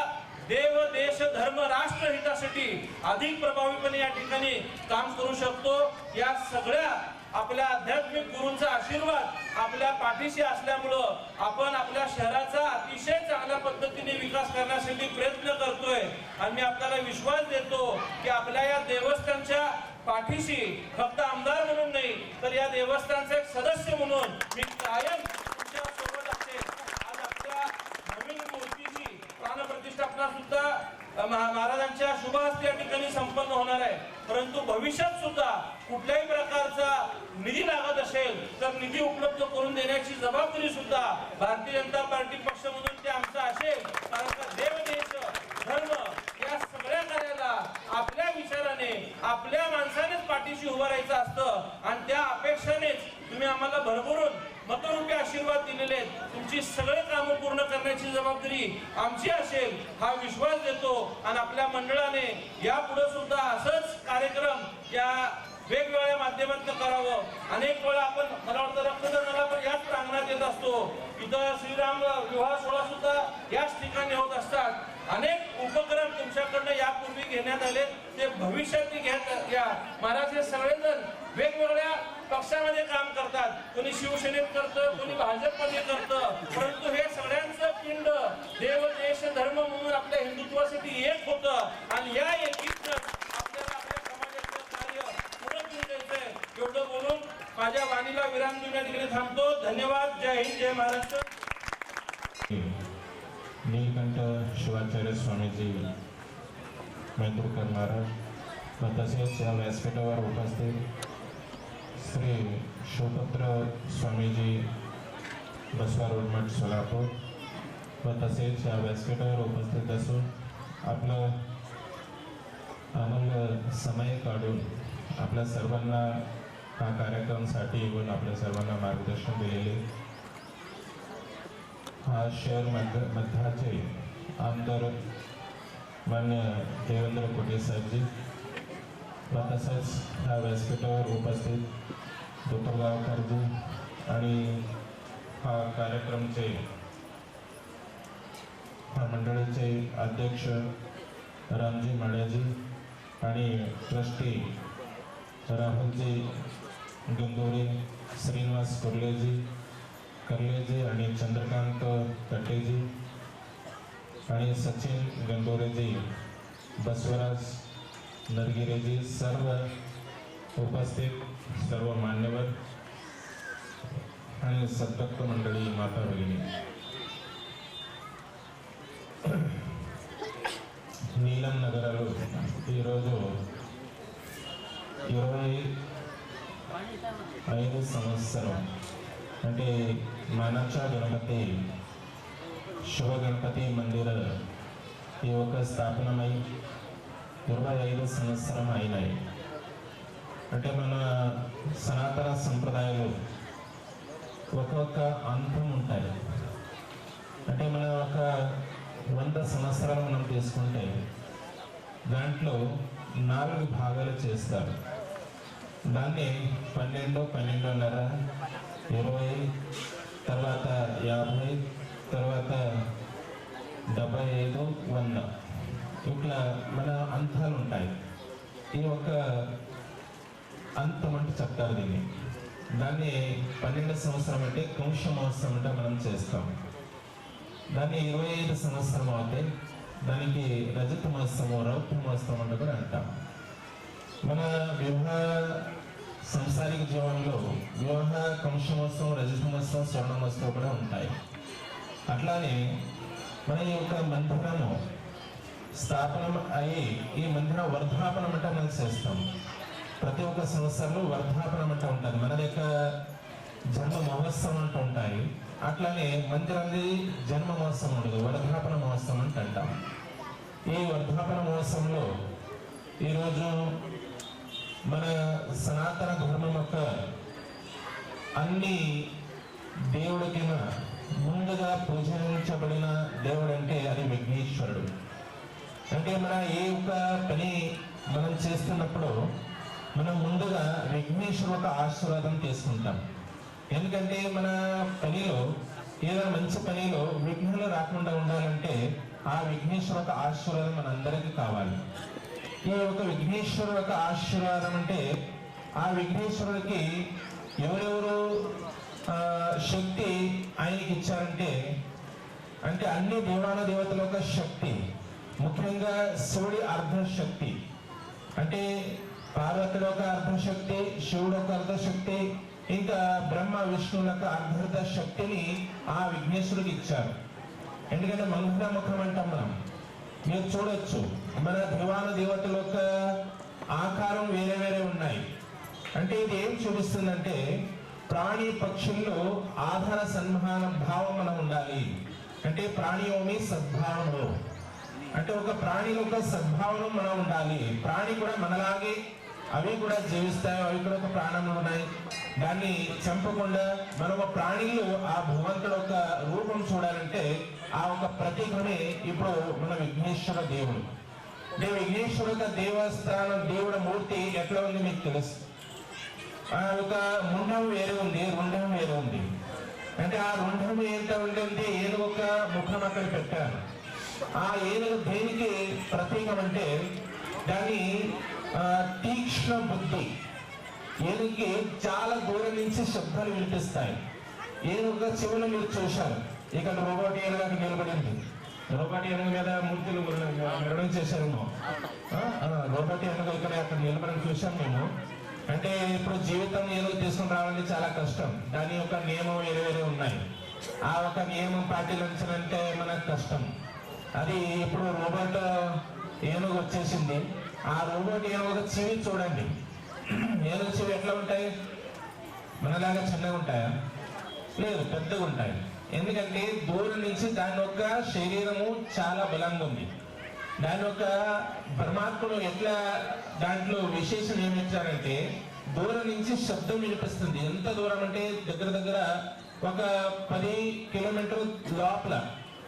देव, देश, धर्म, राष्ट्र हितासाठी अधिक प्रभावीपणे या ठिकाणी काम करू शकतो। या सगळ्या आपल्या आध्यात्मिक गुरूंचा आशीर्वाद आपल्या पाठीशी असल्यामुळं आपण आपल्या शहराचा अतिशय चांगल्या पद्धतीने विकास करण्यासाठी प्रयत्न करतोय आणि मी आपल्याला विश्वास देतो की आपल्या या देवस्थानच्या पाठीशी फक्त आमदार म्हणून नाही तर या देवस्थानचा एक सदस्य म्हणून मी कायम तुमच्या सोबत असेल। आज आपल्या नवीन मूर्तीची प्राणप्रतिष्ठापना सुद्धा महाराजांच्या शुभ हस्ते या ठिकाणी संपन्न होणार आहे। परंतु भविष्यात सुद्धा कुठल्याही प्रकारचा निधी लागत असेल तर निधी उपलब्ध करून देण्याची जबाबदारी सुद्धा भारतीय जनता पार्टी पक्ष म्हणून ते आमचा असेल, कारण का देव, देश, धर्म या सगळ्या कार्याला आपल्या विचाराने आपल्या माणसानेच पाठीशी उभं राहायचं असतं आणि त्या अपेक्षानेच तुम्ही आम्हाला भरभरून मतरूपी आशीर्वाद दिलेले आहेत। तुमची सगळे कामं पूर्ण करण्याची जबाबदारी आमची असेल हा विश्वास देतो आणि आपल्या मंडळाने यापुढे सुद्धा असंच कार्यक्रम या वेगवेगळ्या माध्यमातून करावं। अनेक वेळा आपण मला वाटतं रक्तदानाला पण याच प्रांगणात येत असतो, इथं श्रीराम विवाह सोहळा सुद्धा याच ठिकाणी होत असतात। अनेक उपक्रम तुमच्याकडनं यापूर्वी घेण्यात आले, ते भविष्यात घेत या। महाराज हे सगळेजण वेगवेगळ्या पक्षामध्ये काम करतात, कोणी शिवसेनेत करतं, कोणी भाजपमध्ये करतं, परंतु हे सगळ्यांचं पिंड देव, देश, धर्म म्हणून आपल्या हिंदुत्वासाठी एक होतं आणि या एकीच आपल्याला आपल्या समाजाचं कार्य पुढे घेऊन जायचंय। एवढं बोलून माझ्या वाणीला विराम देऊन या ठिकाणी थांबतो। धन्यवाद। जय हिंद, जय महाराष्ट्र। नीलकंठ शिवाचार्य स्वामीजी मेंदुरकर महाराज व तसेच या व्यासपीठावर उपस्थित श्री शिवपुत्र स्वामीजी बसवा रोड मठ सोलापूर व तसेच या व्यासपीठावर उपस्थित असून आपलं अमूल्य समय काढून आपल्या सर्वांना हा कार्यक्रमासाठी येऊन आपल्या सर्वांना मार्गदर्शन दिलेले हा शहर मध्याचे आमदार मान्य देवेंद्र कोटे साहेबजी व तसंच ह्या व्यासपीठावर उपस्थित डॉक्टर गावकरजी आणि हा कार्यक्रमचे ह्या मंडळीचे अध्यक्ष रामजी माड्याजी आणि ट्रस्टी राहुलजी गंगोरे, श्रीनिवास कर्लेजी आणि चंद्रकांत कटेजी आणि सचिन गंगोरेजी, बसवराज नरगिरेजी, सर्व उपस्थित सर्व मान्यवर आणि सद्भक्त मंडळी, माता भगिनी, నీలం నగరాలు ఈరోజు 25 సంవత్సరం అంటే మానచా గణపతి శివ గణపతి మందిర ఈ ఒక స్థాపనమై 25 సంవత్సరం అయినాయి. అంటే మన సనాతన సంప్రదాయాలు ఒక్కొక్క అంతం ఉంటాయి. అంటే మన ఒక 100 సంవత్సరాలు మనం తీసుకుంటే దాంట్లో 4 భాగాలు చేస్తారు. దాన్ని 12, 12.5, 20, తర్వాత 50, తర్వాత 75, 100 ఇట్లా మన అంతాలు ఉంటాయి. ఈ ఒక అంతం అంటే చెప్తారు దీన్ని. దాన్ని 12 సంవత్సరం అంటే కుంశ మహోత్సవం అంటే మనం చేస్తాం. దాన్ని 25 సంవత్సరం అవుతే దానికి రజత మహోత్సవం, రౌప్య మహోత్సవం అంటే కూడా అంటాం. మన వివాహ సంసారిక జీవనంలో వివాహ కుంశ మహోత్సవం, రజత మహోత్సవం, స్వర్ణ మహోత్సవం కూడా ఉంటాయి. అట్లానే మన ఈ యొక్క మందిరము స్థాపన అయ్యి ఈ మందిర వర్ధాపనం అంటే మనం చేస్తాం. ప్రతి ఒక్క సంవత్సరంలో వర్ధాపనం అంటే ఉంటుంది. మన యొక్క జన్మ మహోత్సవం అంటూ ఉంటాయి. అట్లానే మందిరాన్ని జన్మ మహోత్సవం ఉండదు, వర్ధాపన మహోత్సవం అంటే అంటాం. ఈ వర్ధాపన మహోత్సవంలో ఈరోజు మన సనాతన ధర్మం యొక్క అన్ని దేవుడికి ముందుగా పూజించబడిన దేవుడు అంటే అది విఘ్నేశ్వరుడు. అంటే మన ఏ ఒక్క పని మనం చేస్తున్నప్పుడు మనం ముందుగా విఘ్నేశ్వరు ఒక ఆశీర్వాదం తీసుకుంటాం. ఎందుకంటే మన పనిలో ఏదైనా మంచి పనిలో విఘ్నాలు రాకుండా ఉండాలంటే ఆ విఘ్నేశ్వరు ఒక ఆశీర్వాదం మనందరికీ కావాలి. ఈ ఒక విఘ్నేశ్వరు యొక్క ఆశీర్వాదం అంటే ఆ విఘ్నేశ్వరుడికి ఎవరెవరు శక్తి ఆయనకి ఇచ్చారంటే అంటే అన్ని దేవాన దేవతల యొక్క శక్తి, ముఖ్యంగా శివుడి అర్ధశక్తి అంటే పార్వతుల యొక్క అర్ధశక్తి, శివుడు ఒక అర్ధశక్తి, ఇంకా బ్రహ్మ విష్ణువుల యొక్క అర్ధ శక్తిని ఆ విఘ్నేశ్వరుడికి ఇచ్చారు. ఎందుకంటే మంగళ ముఖం అంటాం మనం. మీరు చూడొచ్చు మన దేవాన దేవతల యొక్క ఆకారం వేరే వేరే ఉన్నాయి. అంటే ఇది ఏం చూపిస్తుందంటే ప్రాణి పక్షుల్లో ఆధార సన్మాన భావం మనం ఉండాలి. అంటే ప్రాణియోమి సద్భావనలో అంటే ఒక ప్రాణి యొక్క సద్భావన మనం ఉండాలి. ప్రాణి కూడా మనలాగే అవి కూడా జీవిస్తాయి, అవి కూడా ఒక ప్రాణంలో ఉన్నాయి. దాన్ని చంపకుండా మన ఒక ప్రాణిలో ఆ భగవంతుడు ఒక రూపం చూడాలంటే ఆ ఒక ప్రతీకమే ఇప్పుడు మన విఘ్నేశ్వర దేవుడు. అంటే విఘ్నేశ్వర దేవస్థానం దేవుడు మూర్తి ఎట్లా ఉంది మీకు తెలుసు. ఆ ఒక ముండం వేరే ఉంది, రుండం వేరే ఉంది. అంటే ఆ రుండం ఏంట ఉంటుంది, ఏదో ఒక ముఖం అక్కడ పెట్టారు. ఆ ఏనుగు దేనికి ప్రతీకం అంటే దాన్ని తీక్ష్ణ బుద్ధి. ఏనుగుకి చాలా దూరం నుంచి శబ్దాలు వినిపిస్తాయి. ఏనుగు చెవులు మీరు చూశారు. ఇక్కడ రోబోట్ ఏనుగు అక్కడ నిలబడింది. రోబోట్ ఏనుగు మీద మూర్తులు నిర్ణయం చేశారు. రోబోట్ ఏనుగు ఇక్కడ అక్కడ నిలబడి చూసాం మేము. అంటే ఇప్పుడు జీవితం ఏనుగు తీసుకుని రావాలంటే చాలా కష్టం. దాని యొక్క నియమం వేరే వేరే ఉన్నాయి. ఆ ఒక నియమం పాటించాలంటే మనకు కష్టం. అది ఇప్పుడు రోబోట్ ఏనుగు వచ్చేసింది. ఆ రోబోట్ ఏనుగు చెవి చూడండి. ఏనుగు చెవి ఎట్లా ఉంటాయి, మనలాగా చిన్నగా ఉంటాయా? లేదు, పెద్దగా ఉంటాయి. ఎందుకంటే దూరం నుంచి దాని యొక్క శరీరము చాలా బలంగా ఉంది. దాని యొక్క పరమాత్ముడు ఎట్లా దాంట్లో విశేషం ఏమి ఇచ్చారంటే దూరం నుంచి శబ్దం వినిపిస్తుంది. ఎంత దూరం అంటే దగ్గర దగ్గర ఒక 10 కిలోమీటర్ లోపల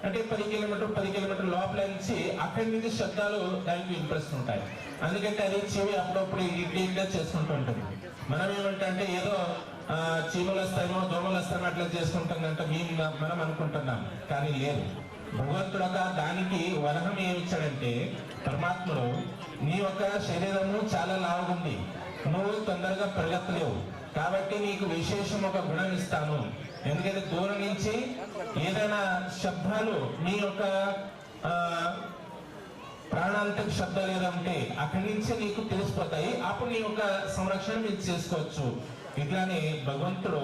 అంటే 10 కిలోమీటర్ లోపల నుంచి అక్కడి నుంచి శబ్దాలు దానికి వినిపిస్తుంటాయి. అందుకంటే అది చెవి అప్పుడప్పుడు ఇట్లా చేసుకుంటూ ఉంటుంది. మనం ఏమంటే ఏదో చీమలు వస్తాయో దోమలు వస్తాయో అట్లా చేసుకుంటుందంటే మనం అనుకుంటున్నాం, కానీ లేదు. భగవంతుడు దానికి వరహం ఏమిచ్చాడంటే, పరమాత్ముడు నీ యొక్క శరీరము చాలా లావుగుంది, నువ్వు తొందరగా పెరగట్లేవు, కాబట్టి నీకు విశేషం ఒక గుణం ఇస్తాను. ఎందుకంటే దూరం నుంచి ఏదైనా శబ్దాలు నీ యొక్క ప్రాణాంతక శబ్దాలు ఏదంటే అక్కడి నుంచి నీకు తెలిసిపోతాయి, అప్పుడు నీ యొక్క సంరక్షణ మీరు చేసుకోవచ్చు. ఇట్లానే భగవంతుడు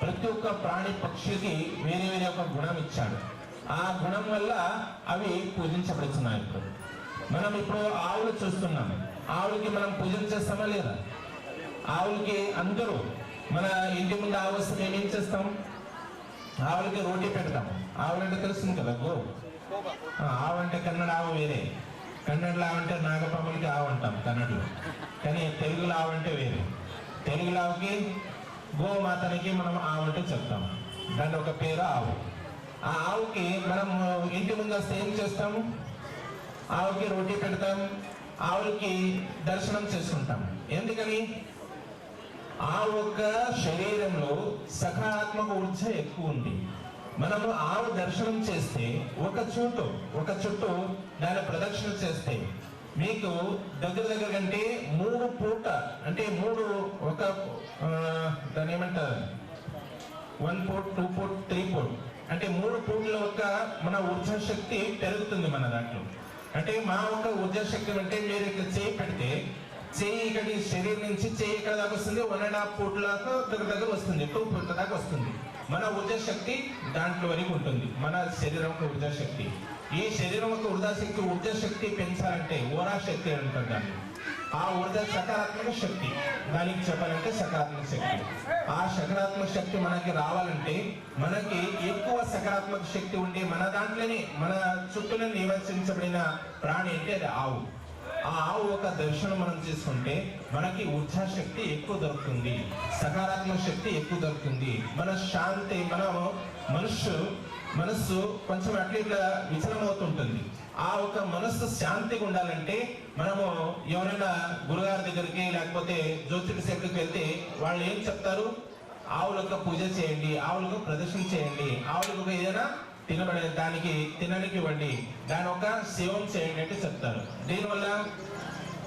ప్రతి ఒక్క ప్రాణి పక్షికి వేరే వేరే ఒక గుణం ఇచ్చాడు. ఆ గుణం వల్ల అవి పూజించబడుతున్నాయి. మనం ఇప్పుడు ఆవులు చూస్తున్నాం, ఆవులకి మనం పూజలు చేస్తామా లేదా? ఆవులకి అందరూ మన ఇంటి ముందు ఆవు వస్తే మేము ఏం చేస్తాం? ఆవులకి రోటీ పెడతాం. ఆవులంటే తెలుస్తుంది కదా, గో. ఆవు అంటే కన్నడ ఆవు వేరే, కన్నడలో ఆవు అంటే నాగపాములకి ఆవు అంటాం కన్నడలో, కానీ తెలుగులో ఆవు అంటే వేరే. తెలుగులో ఆవుకి గోమాతనికి మనం ఆవు అంటే చెప్తాం, దాని ఒక పేరు ఆవు. ఆ ఆవుకి మనం ఇంటి ముందు వస్తే ఏం చేస్తాము? ఆవుకి రోటీ పెడతాం, ఆవులకి దర్శనం చేసుకుంటాం. ఎందుకని? ఆ ఒక్క శరీరంలో సకారాత్మక ఊర్జ ఎక్కువ ఉంది. మనము ఆవు దర్శనం చేస్తే ఒక చుట్టూ దాని ప్రదక్షిణ చేస్తే మీకు దగ్గర కంటే 3 పూట అంటే 3 ఒక దాని ఏమంటారు 1 పూట్ 2 పూట్ 3 పూట్ అంటే 3 పూట్ల ఒక మన ఊర్జా శక్తి పెరుగుతుంది మన దాంట్లో. అంటే మా ఒక ఊర్జా శక్తి అంటే మీరు ఇక్కడ చేయి పెడితే చేయి ఇక్కడ శరీరం నుంచి చేయి ఇక్కడ దాకా వస్తుంది, 1.5 పూట్ల దగ్గర వస్తుంది, 2 పూట్ల దాకా వస్తుంది. మన ఊర్జా శక్తి దాంట్లో వరకు ఉంటుంది, మన శరీరం యొక్క ఊర్జా శక్తి. ఈ శరీరం యొక్క ఊర్జా శక్తి పెంచాలంటే ఓరా శక్తి అంటారు దాన్ని. ఆ ఊర్జా సకారాత్మక శక్తి, దానికి చెప్పాలంటే సకారాత్మక శక్తి. ఆ సకారాత్మక శక్తి మనకి రావాలంటే మనకి ఎక్కువ సకారాత్మక శక్తి ఉండే మన దాంట్లోనే మన చుట్టూనే నివసించబడిన ప్రాణి అంటే అది ఆవు. ఆ ఆవు ఒక దర్శనం మనం చేసుకుంటే మనకి ఊర్జా శక్తి ఎక్కువ దొరుకుతుంది, సకారాత్మక శక్తి ఎక్కువ దొరుకుతుంది. మన శాంతి, మన మనస్సు కొంచెం అట్లా విచలమవుతుంటుంది. ఆ ఒక మనస్సు శాంతిగా ఉండాలంటే మనము ఎవరైనా గురుగారి దగ్గరికి లేకపోతే జ్యోతిష దగ్గరికి వెళ్తే వాళ్ళు ఏం చెప్తారు? ఆవులకు పూజ చేయండి, ఆవులకు ప్రదర్శన చేయండి, ఆవులకు ఏదైనా దానికి తినడానికి ఇవ్వండి, దాని ఒక సేవం చేయండి అంటే చెప్తారు. దీనివల్ల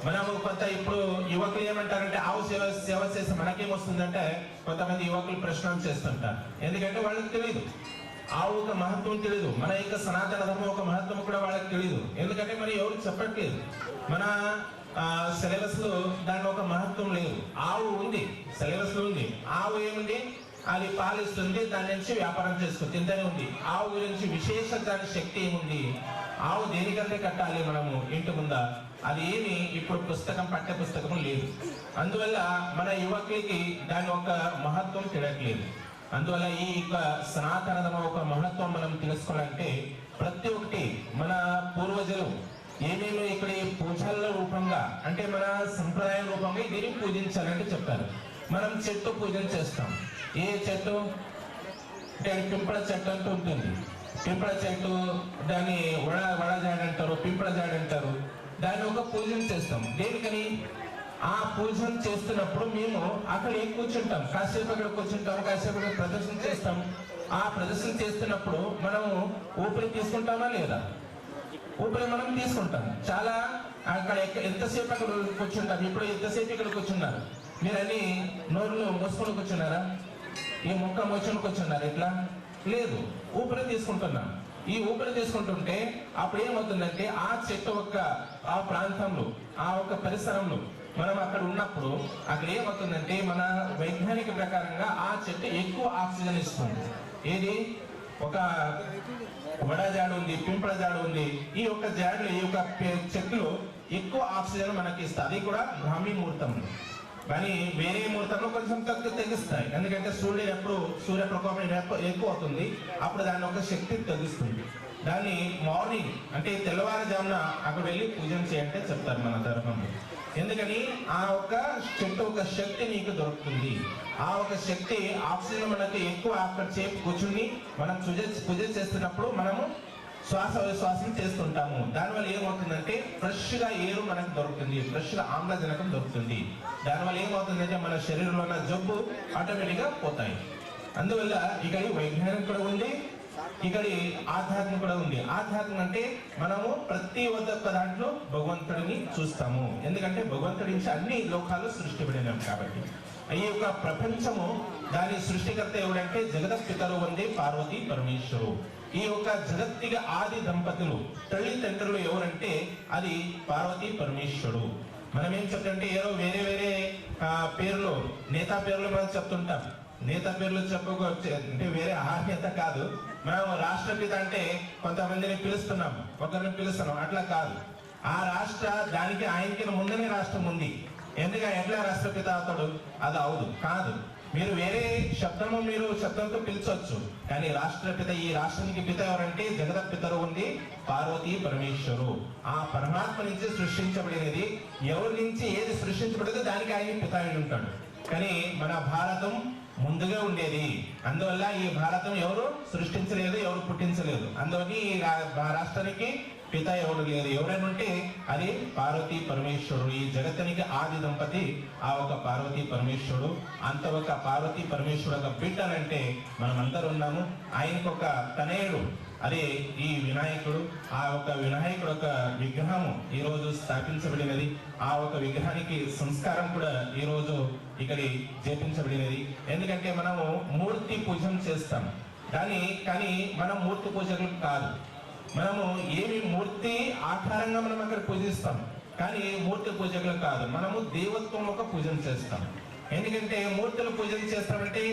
మనము కొంత ఇప్పుడు యువకులు ఏమంటారంటే ఆవు సేవ చేస్తే మనకేమొస్తుందంటే కొంతమంది యువకులు ప్రశ్నలు చేస్తుంటారు. ఎందుకంటే వాళ్ళకి తెలియదు, ఆవు ఒక మహత్వం తెలియదు, మన యొక్క సనాతన ధర్మం ఒక మహత్వం కూడా వాళ్ళకి తెలియదు. ఎందుకంటే మరి ఎవరు చెప్పట్లేదు, మన సిలబస్ లో దాని ఒక మహత్వం లేదు. ఆవు ఉంది, సిలబస్ లో ఉంది. ఆవు ఏముంది? అది పాలిస్తుంది, దాని నుంచి వ్యాపారం చేసుకుంది, తింటనే ఉంది. ఆవు గురించి విశేష దాని శక్తి ఏముంది? ఆవు దేనికంటే కట్టాలి మనము ఇంటి ముందా? అది ఏమి ఇప్పుడు పాఠ్య పుస్తకం లేదు. అందువల్ల మన యువకులకి దాని ఒక మహత్వం తెలియట్లేదు. అందువల్ల ఈ యొక్క సనాతన ధర్మం ఒక మహత్వం మనం తెలుసుకోవాలంటే ప్రతి ఒక్కటి మన పూర్వజులు ఏమేమి ఇక్కడ పూజల రూపంగా అంటే మన సంప్రదాయ రూపంగా దీన్ని పూజించాలంటే చెప్తారు. మనం చెట్టు పూజన చేస్తాం. ఏ చెట్టు అంటే పింపళ చెట్టు అంటూ ఉంటుంది. పింపళ చెట్టు దాన్ని వడజాడి అంటారు, పింపళ జాడి అంటారు. దాన్ని ఒక పూజన చేస్తాం. దేనికని? ఆ పూజన చేస్తున్నప్పుడు మేము అక్కడ ఏం కూర్చుంటాం, కాసేపు అక్కడ కూర్చుంటాం, కాసేపు అక్కడ ప్రదర్శన చేస్తాం. ఆ ప్రదర్శన చేస్తున్నప్పుడు మనము ఊపిరి తీసుకుంటామా లేదా? ఊపిరి మనం తీసుకుంటాం. చాలా అక్కడ ఎంతసేపు అక్కడ కూర్చుంటాం. ఇప్పుడు ఎంతసేపు ఇక్కడ కూర్చున్నారు? మీరు అన్ని నోరులో మోసుకొని కూర్చున్నారా? ఈ మొక్క మోసుకొని కూర్చున్నారు? ఎట్లా లేదు, ఊపిరి తీసుకుంటున్నాం. ఈ ఊపిరి తీసుకుంటుంటే అప్పుడు ఏమవుతుందంటే ఆ చెట్టు యొక్క ఆ ప్రాంతంలో ఆ ఒక పరిసరంలో మనం అక్కడ ఉన్నప్పుడు అక్కడ ఏమవుతుందంటే మన వైజ్ఞానిక ప్రకారంగా ఆ చెట్టు ఎక్కువ ఆక్సిజన్ ఇస్తుంది. ఏది? ఒక వడజాడు ఉంది, పింపళ జాడు ఉంది. ఈ యొక్క జాడులు ఈ యొక్క చెట్లు ఎక్కువ ఆక్సిజన్ మనకి ఇస్తాయి. అది కూడా బ్రాహ్మీ ముహూర్తంలో. కానీ వేరే ముహూర్తంలో కొంచెం తగ్గిస్తాయి. ఎందుకంటే సూర్య ప్రకోపం ఎక్కువ అవుతుంది, అప్పుడు దాని ఒక శక్తి తగ్గిస్తుంది. దాన్ని మార్నింగ్ అంటే తెల్లవారుజామున అక్కడ వెళ్ళి పూజన చేయంటే చెప్తారు మన ధర్మంలో. ఎందుకని? ఆ ఒక చెట్టు ఒక శక్తి నీకు దొరుకుతుంది. ఆ ఒక శక్తి ఆక్సిజన్ మనకి ఎక్కువ అక్కడ కూర్చుని మనం పూజ చేస్తున్నప్పుడు మనము శ్వాస విశ్వాసం చేస్తుంటాము. దానివల్ల ఏమవుతుందంటే ఫ్రెష్గా ఎయిర్ మనకు దొరుకుతుంది, ఫ్రెష్గా ఆమ్లజనకం దొరుకుతుంది. దానివల్ల ఏమవుతుందంటే మన శరీరంలో ఉన్న జబ్బు ఆటోమేటిక్గా పోతాయి. అందువల్ల ఇక్కడ వైజ్ఞానిక కూడా ఉంది, ఇక్కడ ఆధ్యాత్మిక కూడా ఉంది. ఆధ్యాత్మిక అంటే మనము ప్రతి ఒక్క దాంట్లో భగవంతుడిని చూస్తాము. ఎందుకంటే భగవంతుడి నుంచి అన్ని లోకాలు సృష్టిపడినాం కాబట్టి. ఈ యొక్క ప్రపంచము దాని సృష్టికర్త ఎవడంటే జగదపితరు వందే పార్వతీ పరమేశ్వరు. ఈ యొక్క జగత్తిగా ఆది దంపతులు తల్లిదండ్రులు ఎవరంటే అది పార్వతీ పరమేశ్వరుడు. మనం ఏం చెప్తుంటే ఏదో వేరే వేరే పేర్లు నేతా పేర్లు మనం చెప్తుంటాం. నేతా పేర్లు చెప్పుకోవచ్చు అంటే వేరే ఆహ్యత కాదు. మనం రాష్ట్రపిత అంటే కొంతమందిని పిలుస్తున్నాం, ఒకరిని పిలుస్తున్నాం, అట్లా కాదు. ఆ రాష్ట్ర దానికి ఆయనకి ముందనే రాష్ట్రం ఉంది. ఎందుకంటే ఎట్లా రాష్ట్రపిత అవుతాడు? అది అవుదు కాదు. మీరు వేరే శబ్దంతో పిలిచవచ్చు, కానీ రాష్ట్రపిత ఈ రాష్ట్రానికి పిత ఎవరంటే జగదపితరు ఉంది పార్వతీ పరమేశ్వరు. ఆ పరమాత్మ నుంచి సృష్టించబడినది, ఎవరి నుంచి ఏది సృష్టించబడదో దానికి ఆయన పిత అయి ఉంటాడు. కానీ మన భారతం ముందుగా ఉండేది. అందువల్ల ఈ భారతం ఎవరు సృష్టించలేదు, ఎవరు పుట్టించలేదు. అందువల్ల ఈ రాష్ట్రానికి పిత ఎవరు లేదు. ఎవరైనా ఉంటే అది పార్వతీ పరమేశ్వరుడు. ఈ జగత్తునికి ఆది దంపతి ఆ ఒక పార్వతీ పరమేశ్వరుడు. అంత ఒక పార్వతీ పరమేశ్వరుడు ఒక బిడ్డలంటే మనం అందరూ ఉన్నాము. ఆయనకు ఒక తనయుడు అదే ఈ వినాయకుడు. ఆ ఒక వినాయకుడు ఒక విగ్రహము ఈ రోజు స్థాపించబడినది. ఆ ఒక విగ్రహానికి సంస్కారం కూడా ఈ రోజు ఇక్కడ చేపించబడినది. ఎందుకంటే మనము మూర్తి పూజం చేస్తాం, కానీ మనం మూర్తి పూజలు కాదు. మనము ఏమి మూర్తి ఆకారంగా మనం అక్కడ పూజిస్తాం, కానీ మూర్తి పూజలు కాదు. మనము దేవత్వం ఒక పూజన చేస్తాం. ఎందుకంటే మూర్తులు పూజన చేస్తామంటే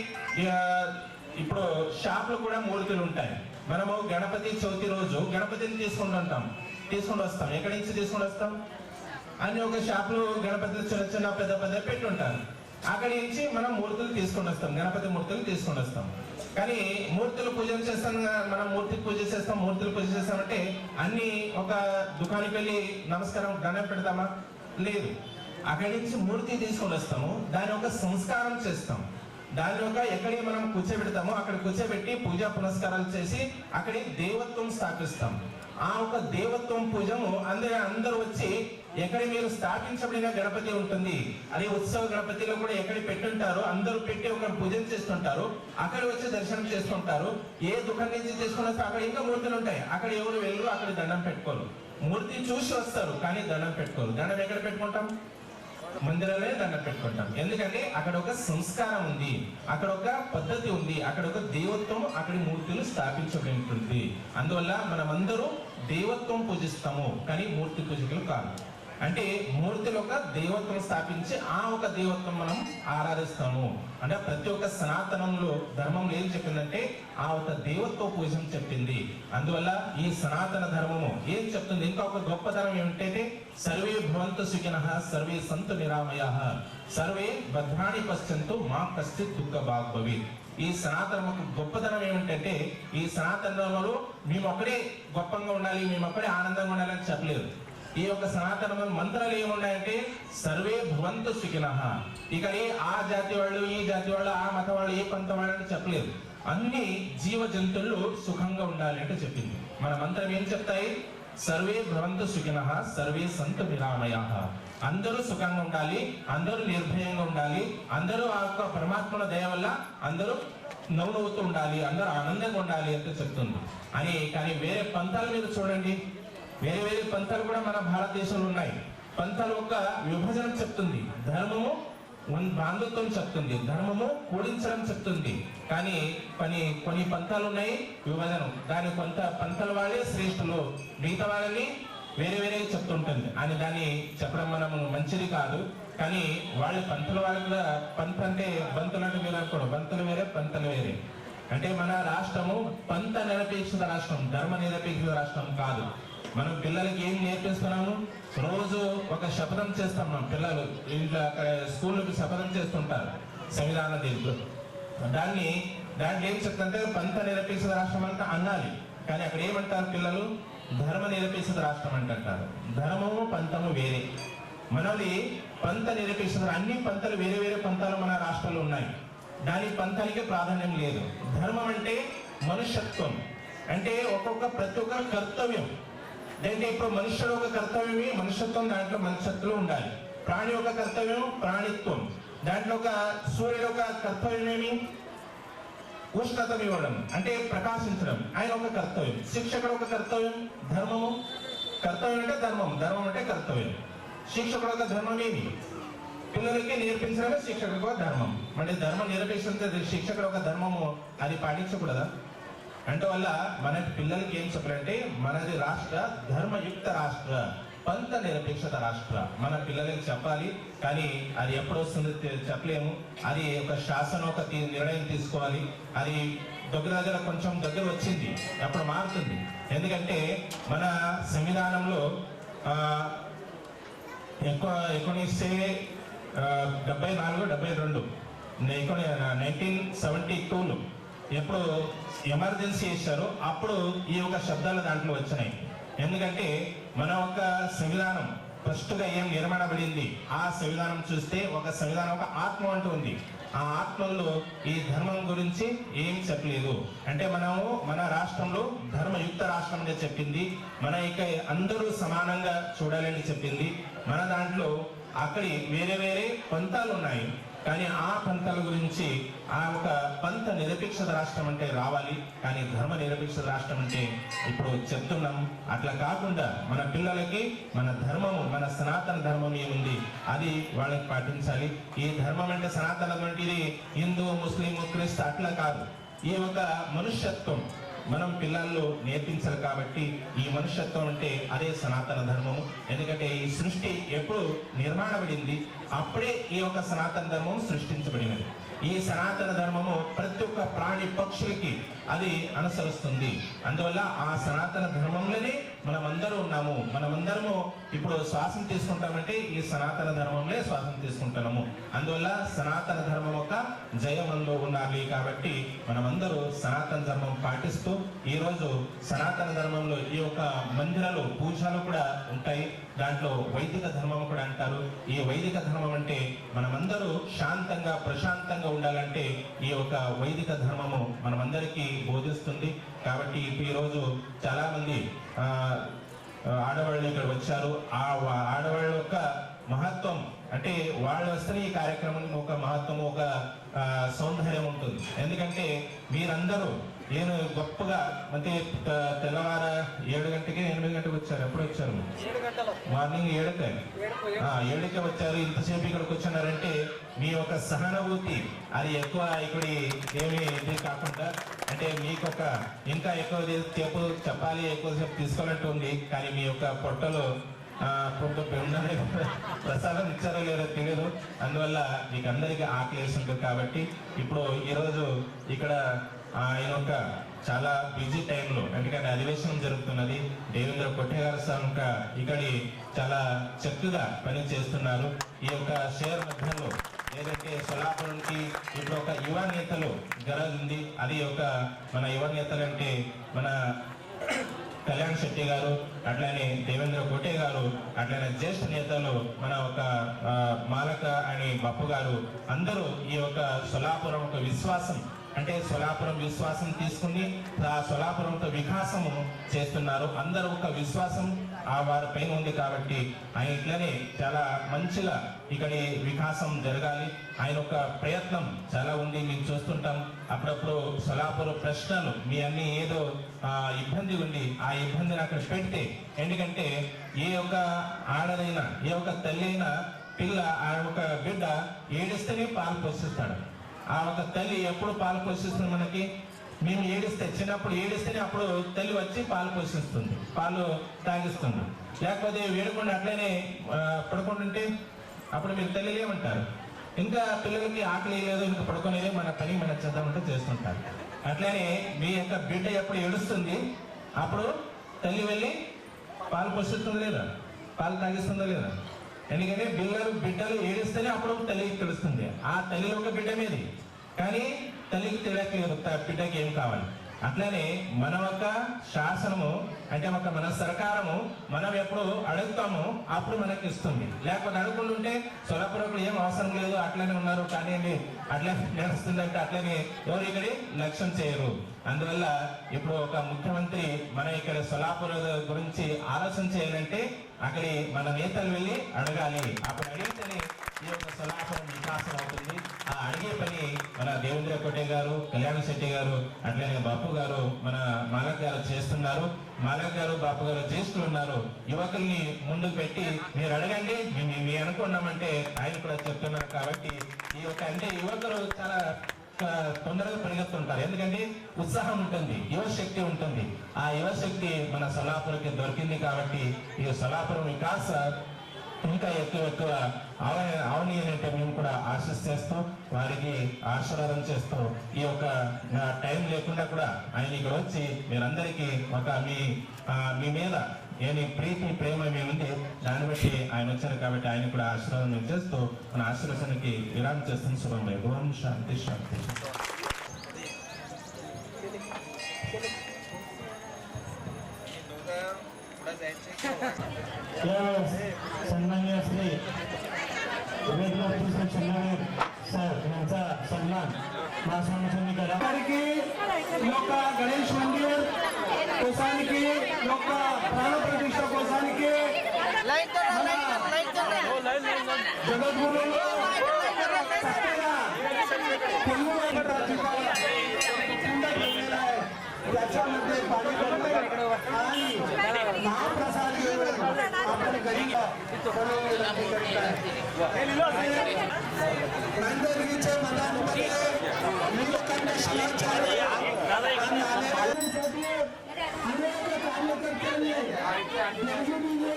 ఇప్పుడు షాపులు కూడా మూర్తులు ఉంటాయి. మనము గణపతి చవితి రోజు గణపతిని తీసుకొని వస్తాం. ఎక్కడి నుంచి తీసుకొని వస్తాం? అన్ని ఒక షాపులు గణపతి చిన్న పెద్ద పెట్టి ఉంటారు. అక్కడి నుంచి మనం మూర్తులు తీసుకొని వస్తాం, గణపతి మూర్తులు తీసుకొని వస్తాం. కానీ మూర్తులు పూజలు చేస్తాం, మనం మూర్తికి పూజ చేస్తాం, మూర్తులు పూజ చేస్తామంటే అన్ని ఒక దుకాణానికి వెళ్ళి నమస్కారం దండం పెడతామా? లేదు. అక్కడి నుంచి మూర్తి తీసుకొని వస్తాము, దాని ఒక సంస్కారం చేస్తాం. దాని ఒక ఎక్కడి మనం కూర్చోబెడతామో అక్కడ కూర్చోబెట్టి పూజా పునస్కారాలు చేసి అక్కడి దేవత్వం స్థాపిస్తాం. ఆ ఒక దేవత్వం పూజము అందరూ వచ్చి ఎక్కడ మీరు స్థాపించబడిన గణపతి ఉంటుంది, అదే ఉత్సవ గణపతిలో కూడా ఎక్కడ పెట్టుంటారో అందరూ పెట్టి ఒక పూజన చేస్తుంటారు. అక్కడ వచ్చి దర్శనం చేసుకుంటారు. ఏ దుకాణం నుంచి తీసుకుని వస్తే అక్కడ ఇంకా మూర్తులు ఉంటాయి. అక్కడ ఎవరు వెళ్ళరు, అక్కడ దండం పెట్టుకోరు. మూర్తి చూసి వస్తారు కానీ దండం పెట్టుకోరు. దండం ఎక్కడ పెట్టుకుంటాం? మందిరాలే దండం పెట్టుకుంటాం. ఎందుకంటే అక్కడ ఒక సంస్కారం ఉంది, అక్కడ ఒక పద్ధతి ఉంది, అక్కడ ఒక దేవత్వం అక్కడి మూర్తులు స్థాపించబడి ఉంటుంది. అందువల్ల మనమందరూ దేవత్వం పూజిస్తాము, కానీ మూర్తి పూజకులు కాదు. అంటే మూర్తిలో ఒక దేవత్వం స్థాపించి ఆ ఒక దేవత్వం మనం ఆరాధిస్తాము. అంటే ప్రతి ఒక్క సనాతనంలో ధర్మంలో ఏం చెప్పిందంటే ఆ ఒక దేవత్వ పూజం చెప్పింది. అందువల్ల ఈ సనాతన ధర్మము ఏం చెప్తుంది? ఇంకా ఒక గొప్ప ధర్మం ఏమిటంటే సర్వే భవంతు సుఖినః సర్వే సంతు నిరామయాః సర్వే భద్రాణి పశ్యంతు మా కశ్చిత్ దుఃఖ భాగ్ భవేత్. ఈ సనాతన గొప్పతనం ఏమిటంటే ఈ సనాతనంలో మేమొక్కడే గొప్పంగా ఉండాలి, మేమొక్కడే ఆనందంగా ఉండాలని చెప్పలేదు. ఈ యొక్క సనాతన మంత్రాలు ఏమున్నాయంటే సర్వే భవంతు సుఖినః. ఇక్కడ ఆ జాతి వాళ్ళు, ఈ జాతి వాళ్ళు, ఆ మత వాళ్ళు, ఏ పంత వాళ్ళు అని చెప్పలేదు. అన్ని జీవ జంతువులు సుఖంగా ఉండాలి అంటే చెప్పింది. మన మంత్రం ఏం చెప్తాయి? సర్వే భవంతు సుఖినః సర్వే సంతు నిరామయాః. అందరూ సుఖంగా ఉండాలి, అందరూ నిర్భయంగా ఉండాలి, అందరూ ఆ యొక్క పరమాత్మల దయ వల్ల అందరూ నవ్వుతూ ఉండాలి, అందరూ ఆనందంగా ఉండాలి అంటే చెప్తుంది. కానీ వేరే పంతాల మీద చూడండి, వేరే వేరే పంతాలు కూడా మన భారతదేశంలో ఉన్నాయి. పంతాలు ఒక విభజన చెప్తుంది, ధర్మము బాంధుత్వం చెప్తుంది, ధర్మము కూడించడం చెప్తుంది. కానీ కొన్ని పంతాలు ఉన్నాయి విభజన. దాని కొంత పంతల వాళ్ళే శ్రేష్ఠులు, మిగతా వాళ్ళని వేరే వేరే చెప్తుంటుంది. అని దాన్ని చెప్పడం మనము మంచిది కాదు. కానీ వాళ్ళ పంతుల వాళ్ళు కూడా పంత అంటే బంతులు అంటే మీరు అనుకోండి, బంతులు వేరే పంతలు వేరే. అంటే మన రాష్ట్రము పంత నిరపేక్షిత రాష్ట్రం, ధర్మ నిరపేక్షిత రాష్ట్రం కాదు. మనం పిల్లలకి ఏం నేర్పిస్తున్నాము? రోజు ఒక శపథం చేస్తాం. మనం పిల్లలు ఇంట్లో స్కూళ్ళకి శపథం చేస్తుంటారు సంవిధాన దీంట్లో. దాంట్లో ఏం చెప్తుంటే పంత నిరపేక్షిత రాష్ట్రం అంటే అనాలి. కానీ అక్కడ ఏమంటారు పిల్లలు? ధర్మ నిరపేక్షిత రాష్ట్రం అంటారు. ధర్మము పంతము వేరే. మనది పంత నిరపేక్షిత, అన్ని పంతలు వేరే వేరే పంతాలు మన రాష్ట్రంలో ఉన్నాయి. దాని పంతానికి ప్రాధాన్యం లేదు. ధర్మం అంటే మనుష్యత్వం. అంటే ప్రతి ఒక్క కర్తవ్యం. అంటే ఇప్పుడు మనుష్యుడు ఒక కర్తవ్యమే, మనుష్యత్వం దాంట్లో మనుష్యత్వం ఉండాలి. ప్రాణి ఒక కర్తవ్యం, ప్రాణిత్వం. దాంట్లో ఒక సూర్యుడు ఒక కర్తవ్యం ఏమి, ఉష్ణతను ఇవ్వడం, అంటే ప్రకాశించడం, ఆయన ఒక కర్తవ్యం. శిక్షకుడు ఒక కర్తవ్యం, ధర్మము. కర్తవ్యం అంటే ధర్మం, ధర్మం అంటే కర్తవ్యం. శిక్షకుడు ఒక ధర్మం ఏమి, పిల్లలకి నేర్పించడమే శిక్షకుడు ఒక ధర్మం. అంటే ధర్మం నేర్పించే శిక్షకుడు ఒక ధర్మము అది పాటించకూడదా? అంటే వల్ల మన పిల్లలకి ఏం చెప్పాలంటే మనది రాష్ట్ర ధర్మయుక్త రాష్ట్ర, పంత నిరపేక్షత రాష్ట్ర మన పిల్లలకి చెప్పాలి. కానీ అది ఎప్పుడు వస్తుందో చెప్పలేము. అది ఒక శాసనం, ఒక నిర్ణయం తీసుకోవాలి. అది దగ్గర కొంచెం దగ్గర వచ్చింది, అప్పుడు మారుతుంది. ఎందుకంటే మన సంవిధానంలో 1974-72 1972లో ఎప్పుడు ఎమర్జెన్సీ చేశారో అప్పుడు ఈ యొక్క శబ్దాలు దాంట్లో వచ్చినాయి. ఎందుకంటే మన ఒక సంవిధానం ఫస్ట్ గా ఏం నిర్మాణపడింది, ఆ సంవిధానం చూస్తే ఒక సంవిధానం ఒక ఆత్మ అంటూ ఉంది. ఆ ఆత్మలో ఈ ధర్మం గురించి ఏం చెప్పలేదు. అంటే మనము మన రాష్ట్రంలో ధర్మయుక్త రాష్ట్రంగా చెప్పింది. మన ఇక అందరూ సమానంగా చూడాలని చెప్పింది. మన దాంట్లో అక్కడి వేరే వేరే పంతాలు ఉన్నాయి. కానీ ఆ పంతాల గురించి ఆ ఒక పంత నిరపేక్షత రాష్ట్రం అంటే రావాలి. కానీ ధర్మ నిరపేక్షత రాష్ట్రం అంటే ఇప్పుడు చెప్తున్నాం. అట్లా కాకుండా మన పిల్లలకి మన ధర్మము, మన సనాతన ధర్మం ఏముంది అది వాళ్ళకి పాటించాలి. ఈ ధర్మం అంటే సనాతన వంటిది హిందూ, ముస్లిం, క్రిస్తు అట్లా కాదు. ఈ ఒక మనుష్యత్వం మనం పిల్లల్లో నేర్పించాలి. కాబట్టి ఈ మనుష్యత్వం అంటే అదే సనాతన ధర్మము. ఎందుకంటే ఈ సృష్టి ఎప్పుడు నిర్మాణపడింది అప్పుడే ఈ యొక్క సనాతన ధర్మం సృష్టించబడినది. ఈ సనాతన ధర్మము ప్రతి ఒక్క ప్రాణి పక్షులకి అది అనుసరిస్తుంది. అందువల్ల ఆ సనాతన ధర్మంలోనే మనమందరూ ఉన్నాము. మనమందరము ఇప్పుడు శ్వాసం తీసుకుంటామంటే ఈ సనాతన ధర్మంలో శ్వాసం తీసుకుంటున్నాము. అందువల్ల సనాతన ధర్మం ఒక జయమంలో ఉండాలి. కాబట్టి మనమందరూ సనాతన ధర్మం పాటిస్తూ ఈ రోజు సనాతన ధర్మంలో ఈ యొక్క మందిరాలు, పూజలు కూడా ఉంటాయి. దాంట్లో వైదిక ధర్మం కూడా అంటారు. ఈ వైదిక ధర్మం అంటే మనమందరూ శాంతంగా, ప్రశాంతంగా ఉండాలంటే ఈ యొక్క వైదిక ధర్మము మనమందరికీ బోధిస్తుంది. కాబట్టి ఈ రోజు చాలా మంది ఆడవాళ్ళు ఇక్కడ వచ్చారు. ఆ ఆడవాళ్ళ యొక్క మహత్వం అంటే వాళ్ళు వస్తే ఈ కార్యక్రమం ఒక మహత్వం, ఒక సౌందర్యం ఉంటుంది. ఎందుకంటే మీరందరూ నేను గొప్పగా అంటే తెల్లవార 7 గంటకి 8 గంటకి వచ్చారు. ఎప్పుడు వచ్చారు? మార్నింగ్ 7కి వచ్చారు. ఇంతసేపు ఇక్కడికి వచ్చారంటే మీ యొక్క సహానుభూతి అది ఎక్కువ ఇక్కడ ఏమి ఇది కాకుండా అంటే మీకు ఒక ఇంకా ఎక్కువ సేపు చెప్పాలి, ఎక్కువసేపు తీసుకోవాలంటూ ఉంది. కానీ మీ యొక్క పొట్టలో ప్రసాదం ఇచ్చారో లేదో తెలియదు. అందువల్ల మీకు అందరికీ ఆకలి వేస్తుంటుంది. కాబట్టి ఇప్పుడు ఈరోజు ఇక్కడ ఆయన ఒక చాలా బిజీ టైంలో ఎందుకంటే అధివేశనం జరుగుతున్నది. దేవేంద్ర కొట్టే గారు ఇక్కడ చాలా చక్కగా పని చేస్తున్నారు. ఈ యొక్క షేర్ మధ్యలో ఏదైతే సోలాపురంకి ఇప్పుడు ఒక యువ నేతలు గరజ్ ఉంది. అది ఒక మన యువ నేతలు అంటే మన కళ్యాణ్ శెట్టి గారు, అట్లానే దేవేంద్ర కోటే గారు, అట్లానే జ్యేష్ఠ నేతలు మన ఒక మాలక అని బప్పు గారు, అందరూ ఈ యొక్క సోలాపురం ఒక విశ్వాసం అంటే సోలాపురం విశ్వాసం తీసుకుని ఆ సోలాపురంతో వికాసము చేస్తున్నారు. అందరూ ఒక విశ్వాసం వారి పైన ఉంది. కాబట్టి ఆయన ఇట్లనే చాలా మంచిగా ఇక్కడ వికాసం జరగాలి. ఆయన ఒక ప్రయత్నం చాలా ఉంది. మేము చూస్తుంటాం అప్పుడప్పుడు సోలాపురం ప్రశ్నలు మీ అన్ని ఏదో ఇబ్బంది ఉంది, ఆ ఇబ్బందిని అక్కడ పెడితే ఎందుకంటే ఏ ఒక ఆడదైనా ఏ ఒక తల్లి అయినా పిల్ల ఆ ఒక బిడ్డ ఏడిస్తేనే పాలు పోషిస్తాడు. ఆ ఒక తల్లి ఎప్పుడు పాలు పోషిస్తుంది మనకి? మేము ఏడిస్తే చిన్నప్పుడు ఏడిస్తేనే అప్పుడు తల్లి వచ్చి పాలు పోషిస్తుంది, పాలు తాగిస్తుంది. లేకపోతే వేడుకుండా అట్లనే పడుకుంటుంటే అప్పుడు మీరు తల్లి ఏమంటారు? ఇంకా పిల్లలకి ఆకలి లేదు, ఇంకా పడుకునేది మన పని మన చేద్దామంటే చేస్తుంటారు. అట్లనే మీ యొక్క బిడ్డ ఎప్పుడు ఏడుస్తుంది అప్పుడు తల్లి వెళ్ళి పాలు పోషిస్తుందా లేదా, పాలు తాగిస్తుందా లేదా? ఎందుకంటే బిడ్డలు ఏడిస్తేనే అప్పుడు తల్లికి తెలుస్తుంది. ఆ తల్లి ఒక బిడ్డ మీది కానీ తల్లికి తెలియట్లేదు బిడ్డకి ఏం కావాలి. అట్లనే మన ఒక శాసనము అంటే ఒక మన సర్కారము మనం ఎప్పుడు అడుగుతామో అప్పుడు మనకి ఇస్తుంది. లేకపోతే అడుగుతుంటే సొలాపురంలో ఏం అవసరం లేదు అట్లనే ఉన్నారు కానీ అట్లా నడుస్తుందంటే అట్లనే ఎవరు ఇక్కడ లక్ష్యం చేయరు. అందువల్ల ఇప్పుడు ఒక ముఖ్యమంత్రి మనం ఇక్కడ సొలాపుర గురించి ఆలోచన చేయాలంటే అక్కడి మన నేతలు వెళ్ళి అడగాలి. అప్పుడు అడిగితేనే ఈ యొక్క సొలాపురం వికాసం అవుతుంది. ఆ అడిగే పని మన దేవేంద్ర కోటే గారు, కళ్యాణ శెట్టి గారు, అట్లనే బాపు గారు, మన మాలక్ గారు చేస్తున్నారు. మాలక్ గారు, బాపు గారు చేస్తూ ఉన్నారు. యువకుల్ని ముందుకు పెట్టి మీరు అడగండి మేము అనుకున్నామంటే ఆయన కూడా చెప్తున్నారు. కాబట్టి ఈ యొక్క అంటే యువకులు చాలా తొందరగా పరిగెత్తుంటారు. ఎందుకంటే ఉత్సాహం ఉంటుంది, యువశక్తి ఉంటుంది. ఆ యువశక్తి మన సొలాపురంకి దొరికింది. కాబట్టి ఈ సొలాపురం వికాస ఇంకా ఎక్కువ అవనీయంటే మేము కూడా ఆశిస్తూ వారికి ఆశీర్వాదం చేస్తూ ఈ యొక్క టైం లేకుండా కూడా ఆయన ఇక్కడ వచ్చి మీరందరికీ ఒక మీ మీద ఏమి ప్రీతి ప్రేమ మేము ఉంది దాన్ని బట్టి ఆయన వచ్చారు. కాబట్టి ఆయన కూడా ఆశీర్వాదం చేస్తూ మన ఆశీర్వాదానికి విరామం చేస్తుంది. శుభం. ఓం శాంతి శాంతి. सन्माननीय श्री वेदमूर्ती चंद्रवीर सर यांचा सन्मान महासंघाने करा. लोक गणेश मंदिर कोसाనికి लोक प्राणप्रतिष्ठा कोसाనికి जगद्गुरु त्याच्यामध्ये पाणी आणि महाप्रसाद आपण गरीब नांदेडच्या मैदानामध्ये नीलकंठ शिवाचार्य आणि आलेल्यांसाठी अनेक कार्यकर्त्यांनी देणगी दिली,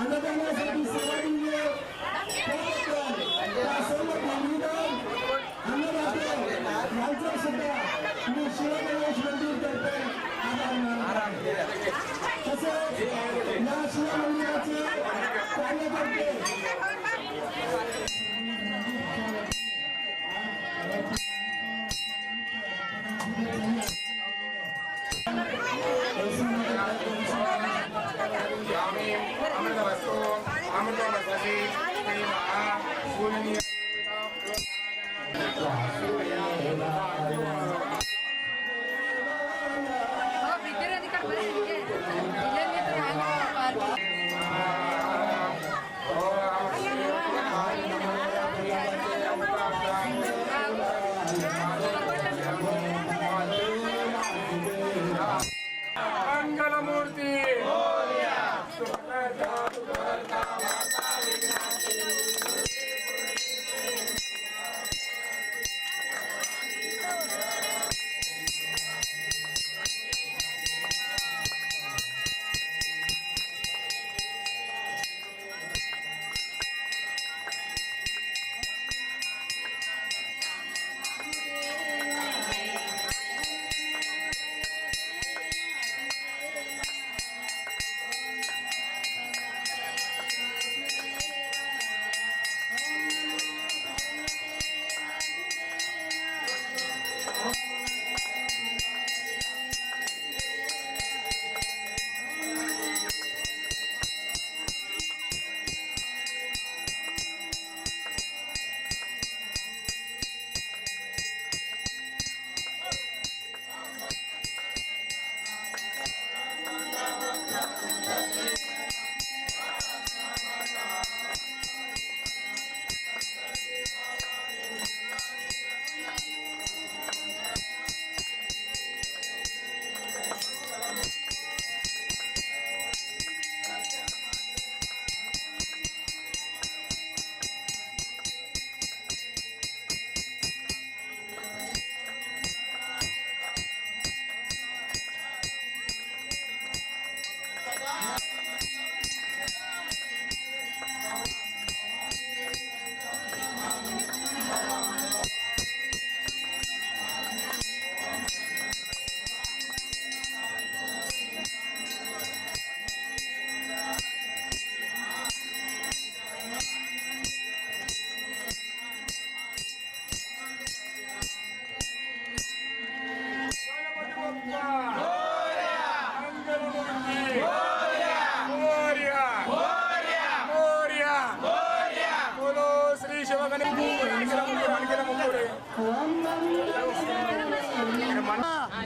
अनुदानासाठी सेवा दिली. त्या सर्व देणगीदार अन्नदाते यांचा सुद्धा मी शिवगणेश मंदिरतर्फे आभार मानतो. तसेच या शिवमंदिराचे कार्यकर्ते मंगलमूर्ती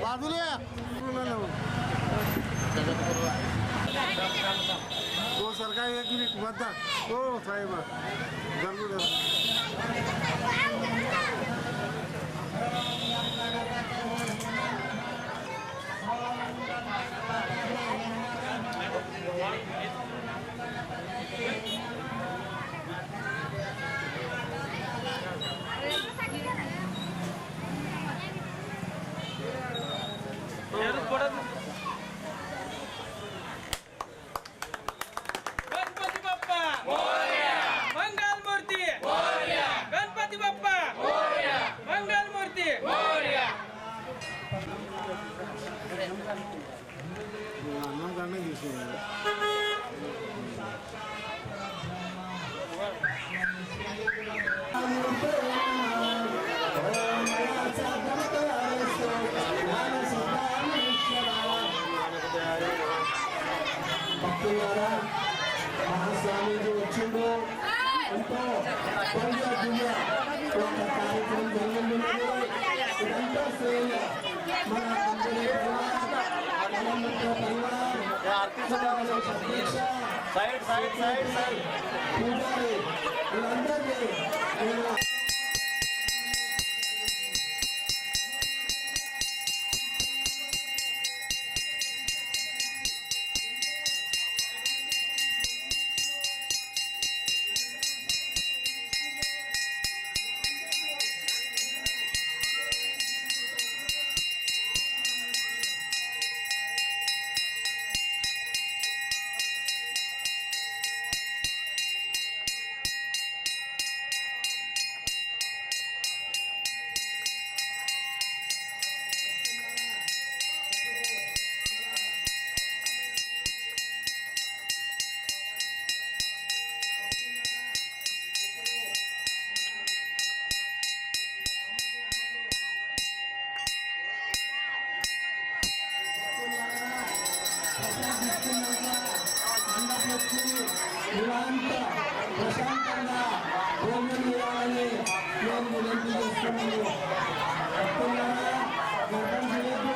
बाजूला या. हो सरकार 1 मिनिट मतदान. हो साहेब जरूर. गणपती बाप्पा मोरया, मंगल मूर्ती मोरया, गणपती बाप्पा मोरया, मंगल मूर्ती मोरया. गाणं दिसून महास्वामी जो వచ్చిందో ఎంతో పంచదునియా ఒక కార్యక్రమం జరిగింది. ఇదంతా శ్రేయ మన అందరి साइड साइड साइड साइड పూజారి వీళ్ళందరినీ నేను నివాంత ప్రశాంతంగా భోజనం చేయాలని నేను వినంతి చేస్తున్నాను. భక్తులారా, గర్భం చేయొద్దు.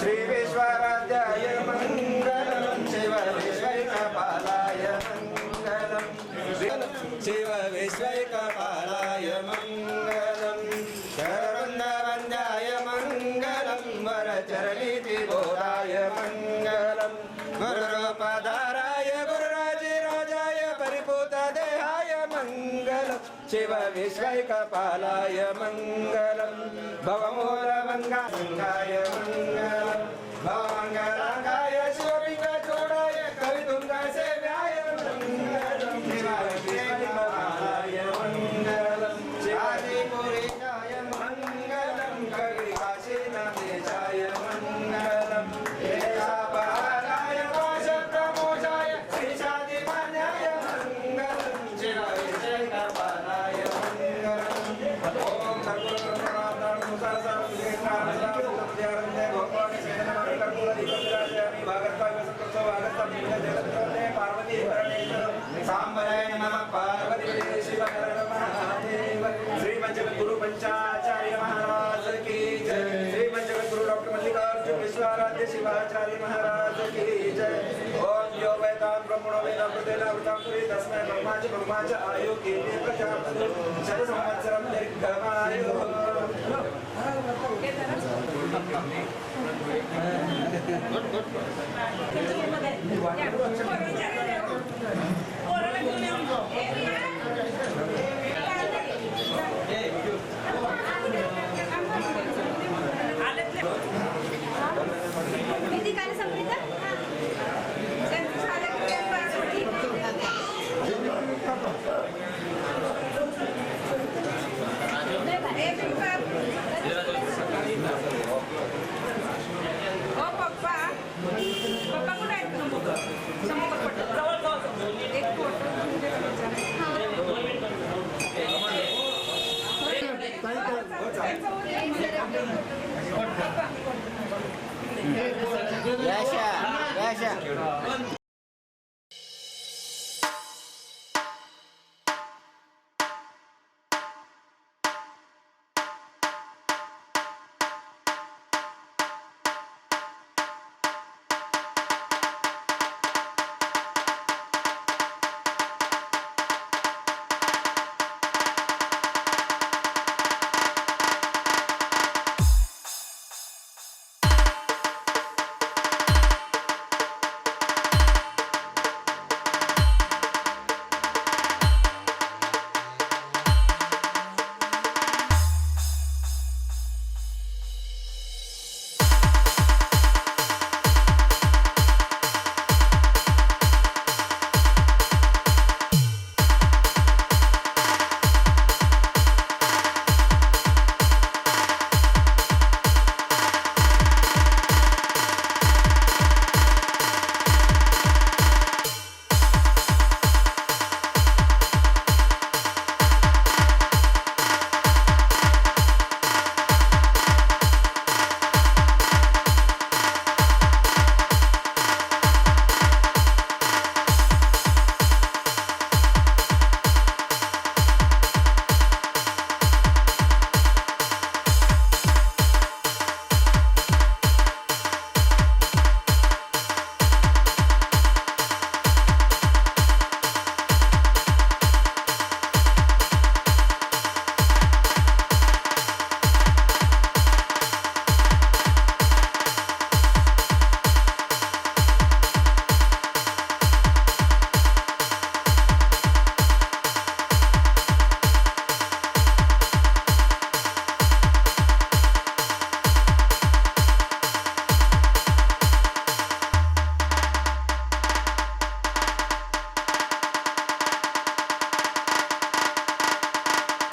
श्री विश्वराध्याय मंगलम शिव विश्वैकपालाय मंगलम शिव विश्वैकपालाय मंगलम शरवंदवंद्याय मंगलम वरचरणीति बोधाय मंगलम गुरुपदाराय गुरुराजिराजाय परिपूतदेहाय मंगलम शिव विश्वैकपालाय मंगलम भवमूलमङ्गाय मंगलम भवमङ्गलाङ्गाय शिवलिङ्गचूडाय कवितुङ्गसेव्याय मंगलम शिव विश्वैकपालाय मंगलम शिवादिपुरीशाय मंगलम कविकाशीनदेशाय मंगलम देशापहाराय वाशप्रमोषाय श्रीशादिमान्याय मंगलम शिव विश्वैकपालाय मंगलम ओम सांबराय नमः पार्वती शिव श्री पंचगुरु पंचाचार्य महाराज की जय. श्री पंचगुरु डॉक्टर मल्लिकार्जुन विश्वाराध्य शिवाचार्य महाराज की जय. ओम यो वेदांत ब्रह्मणो वेदांतेन वृतांतुरी तस्मै ब्रह्माच आयु कीर्ति प्रजापति शत संवत्सरं दीर्घमायु.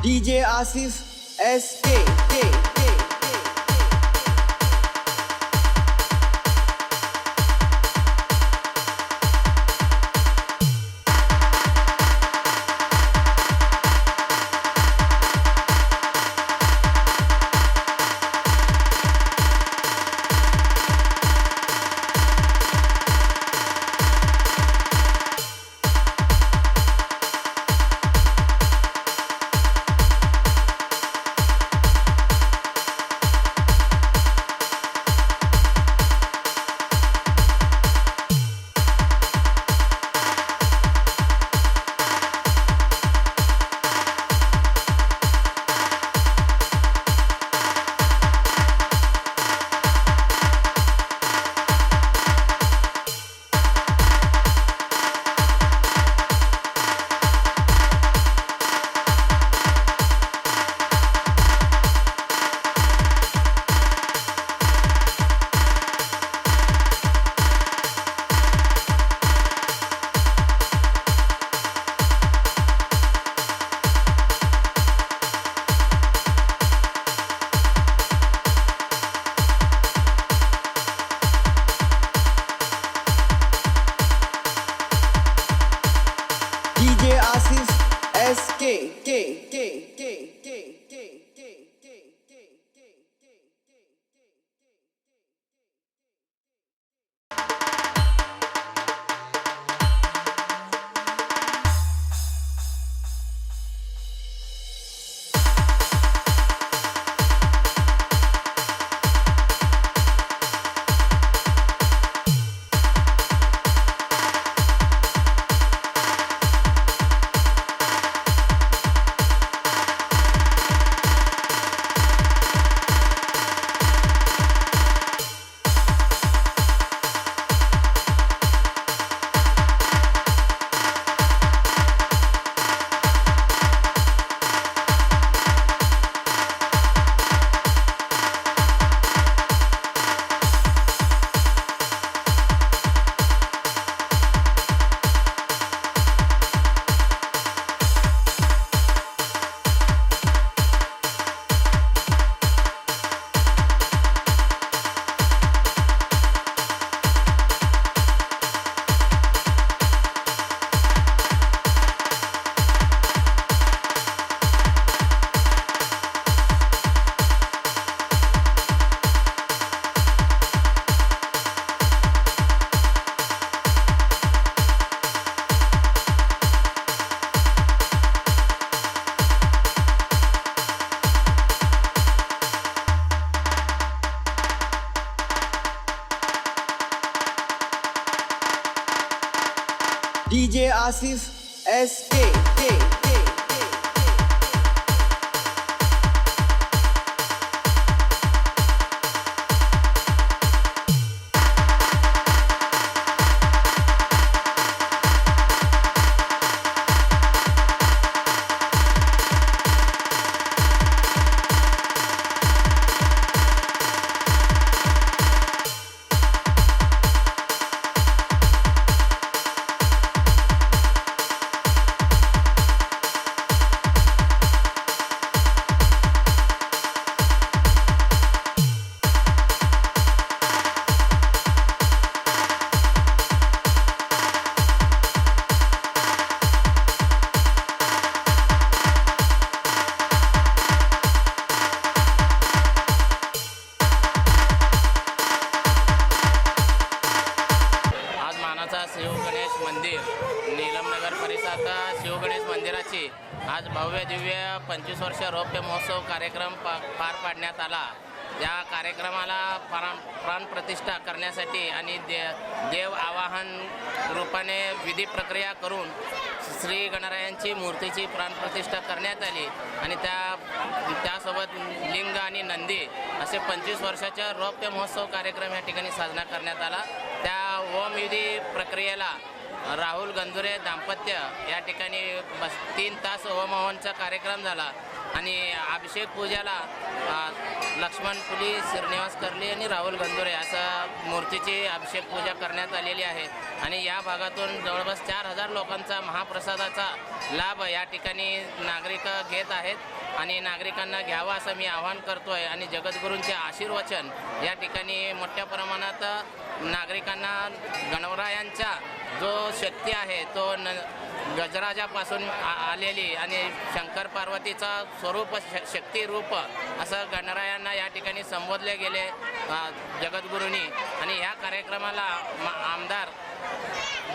DJ Asif SK. DJ Asif SK. Shivganesh मंदिर नीलमनगर परिसरात शिवगणेश मंदिराची आज भव्य दिव्य 25 वर्ष रौप्य महोत्सव कार्यक्रम पार पाडण्यात आला। या कार्यक्रमाला प्राणप्रतिष्ठा करण्यासाठी आणि देव आवाहन रूपाने विधी प्रक्रिया करून श्री गणरायांची मूर्तीची प्राणप्रतिष्ठा करण्यात आली आणि त्यासोबत लिंग आणि नंदी असे 25 वर्षाचा रौप्य महोत्सव कार्यक्रम या ठिकाणी साजरा करण्यात आला। त्या होम विधी प्रक्रियेला राहुल गंधुरे दाम्पत्य या ठिकाणी 3 तास होम हवनचा कार्यक्रम झाला आणि अभिषेक पूजाला लक्ष्मण पुली, श्रीनिवास कर्ली आणि राहुल गंधुरे असं मूर्तीची अभिषेक पूजा करण्यात आलेली आहे आणि या भागातून जवळपास 4000 लोकांचा महाप्रसादाचा लाभ या ठिकाणी नागरिक घेत आहेत आणि नागरिकांना घ्यावा असं मी आवाहन करतोय आणि जगद्गुरूंचे आशीर्वचन या ठिकाणी मोठ्या प्रमाणात नागरिकांना गणरायांचा जो शक्ती आहे तो गजराजापासून आलेली आणि शंकर पार्वतीचा स्वरूप शक्ती रूप असं गणरायांना या ठिकाणी संबोधले गेले जगद्गुरूंनी आणि ह्या कार्यक्रमाला आमदार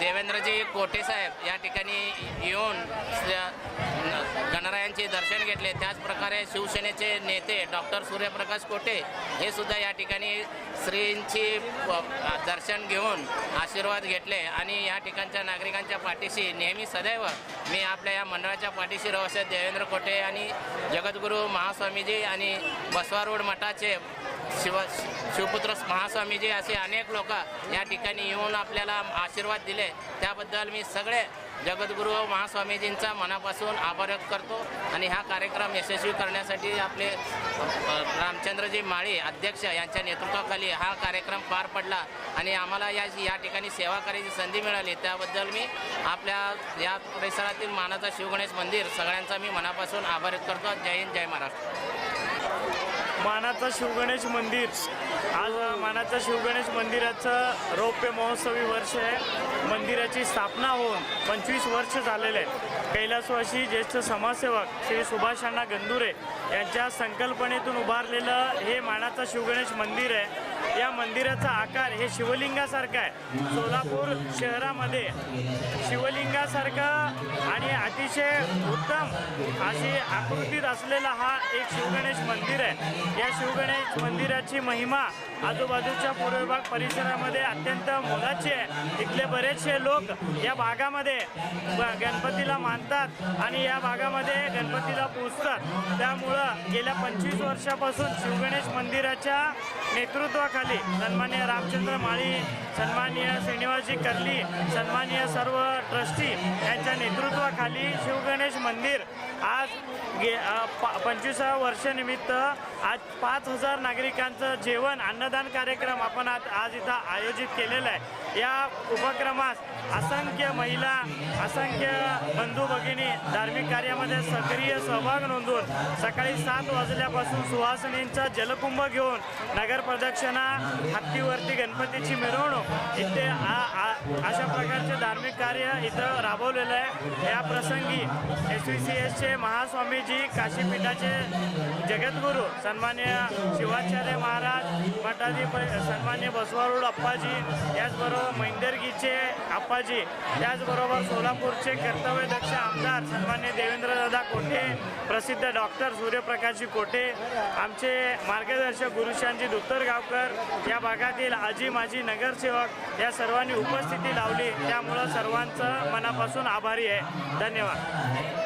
देवेंद्रजी कोटे साहेब या ठिकाणी येऊन गणरायांचे दर्शन घेतले। त्याचप्रकारे शिवसेनेचे नेते डॉक्टर सूर्यप्रकाश कोटे हे सुद्धा या ठिकाणी श्रींची दर्शन घेऊन आशीर्वाद घेतले आणि या ठिकाणच्या नागरिकांच्या पाठीशी नेहमी सदैव मी आपल्या या मंडळाच्या पाठीशी राहू असे देवेंद्र कोटे आणि जगद्गुरू महास्वामीजी आणि बसवारोड मठाचे शिवपुत्र महास्वामीजी असे अनेक लोक या ठिकाणी येऊन आपल्याला आशीर्वाद दिले। त्याबद्दल मी सगळे जगद्गुरू महास्वामीजींचा मनापासून आभार व्यक्त करतो आणि हा कार्यक्रम यशस्वी करण्यासाठी आपले रामचंद्रजी माळी अध्यक्ष यांच्या नेतृत्वाखाली हा कार्यक्रम पार पडला आणि आम्हाला या ठिकाणी सेवा करायची संधी मिळाली। त्याबद्दल मी आपल्या या परिसरातील मानाचा शिवगणेश मंदिर सगळ्यांचा मी मनापासून आभार व्यक्त करतो। जय हिंद, जय महाराष्ट्र। मानाचा शिवगणेश मंदिर आज मानाचा शिवगणेश मंदिराचं रौप्य महोत्सवी वर्ष आहे। मंदिराची स्थापना होऊन 25 वर्ष झालेले आहेत। कैलासवासी ज्येष्ठ समाजसेवक श्री सुभाष अण्णा गंधुरे यांच्या संकल्पनेतून उभारलेलं हे मानाचा शिवगणेश मंदिर आहे। या मंदिराचा आकार हे शिवलिंगासारखा आहे। सोलापूर शहरामध्ये शिवलिंगासारखा आणि अतिशय उत्तम अशी आकृतीत असलेला हा एक शिवगणेश मंदिर आहे। या शिवगणेश मंदिराची महिमा आजूबाजूच्या पूर्व विभाग परिसरामध्ये अत्यंत मोलाची आहे। इथले बरेचसे लोक या भागामध्ये गणपतीला मानतात आणि या भागामध्ये गणपतीला पूजतात। त्यामुळं गेल्या 25 वर्षापासून शिवगणेश मंदिराच्या नेतृत्वाखाली सन्माननीय रामचंद्र माळी, सन्माननीय श्रीनिवासजी कर्ली, सन्माननीय सर्व ट्रस्टी यांच्या नेतृत्वाखाली शिवगणेश मंदिर आज 25व्या वर्षानिमित्त आज 5000 नागरिकांचं जेवण अन्नदान कार्यक्रम आपण आज इथं आयोजित केलेला आहे। या उपक्रमास असंख्य महिला, असंख्य बंधू भगिनी धार्मिक कार्यामध्ये सक्रिय सहभाग नोंदवून सकाळी 7 वाजल्यापासून सुहासिनींचा जलकुंभ घेऊन नगर प्रदक्षिणा, हत्तीवरती गणपतीची मिरवणूक इथे अशा प्रकारचे धार्मिक कार्य इथं राबवलेलं आहे। या प्रसंगी SVCSचे महास्वामीजी, काशीपीठाचे जगद्गुरू सन्मान्य शिवाचार्य महाराज, मठाधिपती सन्मान्य बसवारोड अप्पाजी, याचबरोबर मैंदरगीचे आप्पाजी, त्याचबरोबर सोलापूरचे कर्तव्यदक्ष आमदार सन्मान्य देवेंद्रदादा कोटे, प्रसिद्ध डॉक्टर सूर्यप्रकाशजी कोटे, आमचे मार्गदर्शक गुरुशांजी दुत्तरगावकर, या भागातील आजी माजी नगरसेवक या सर्वांनी उपस्थिती लावली, त्यामुळं सर्वांचं मनापासून आभारी आहे. धन्यवाद.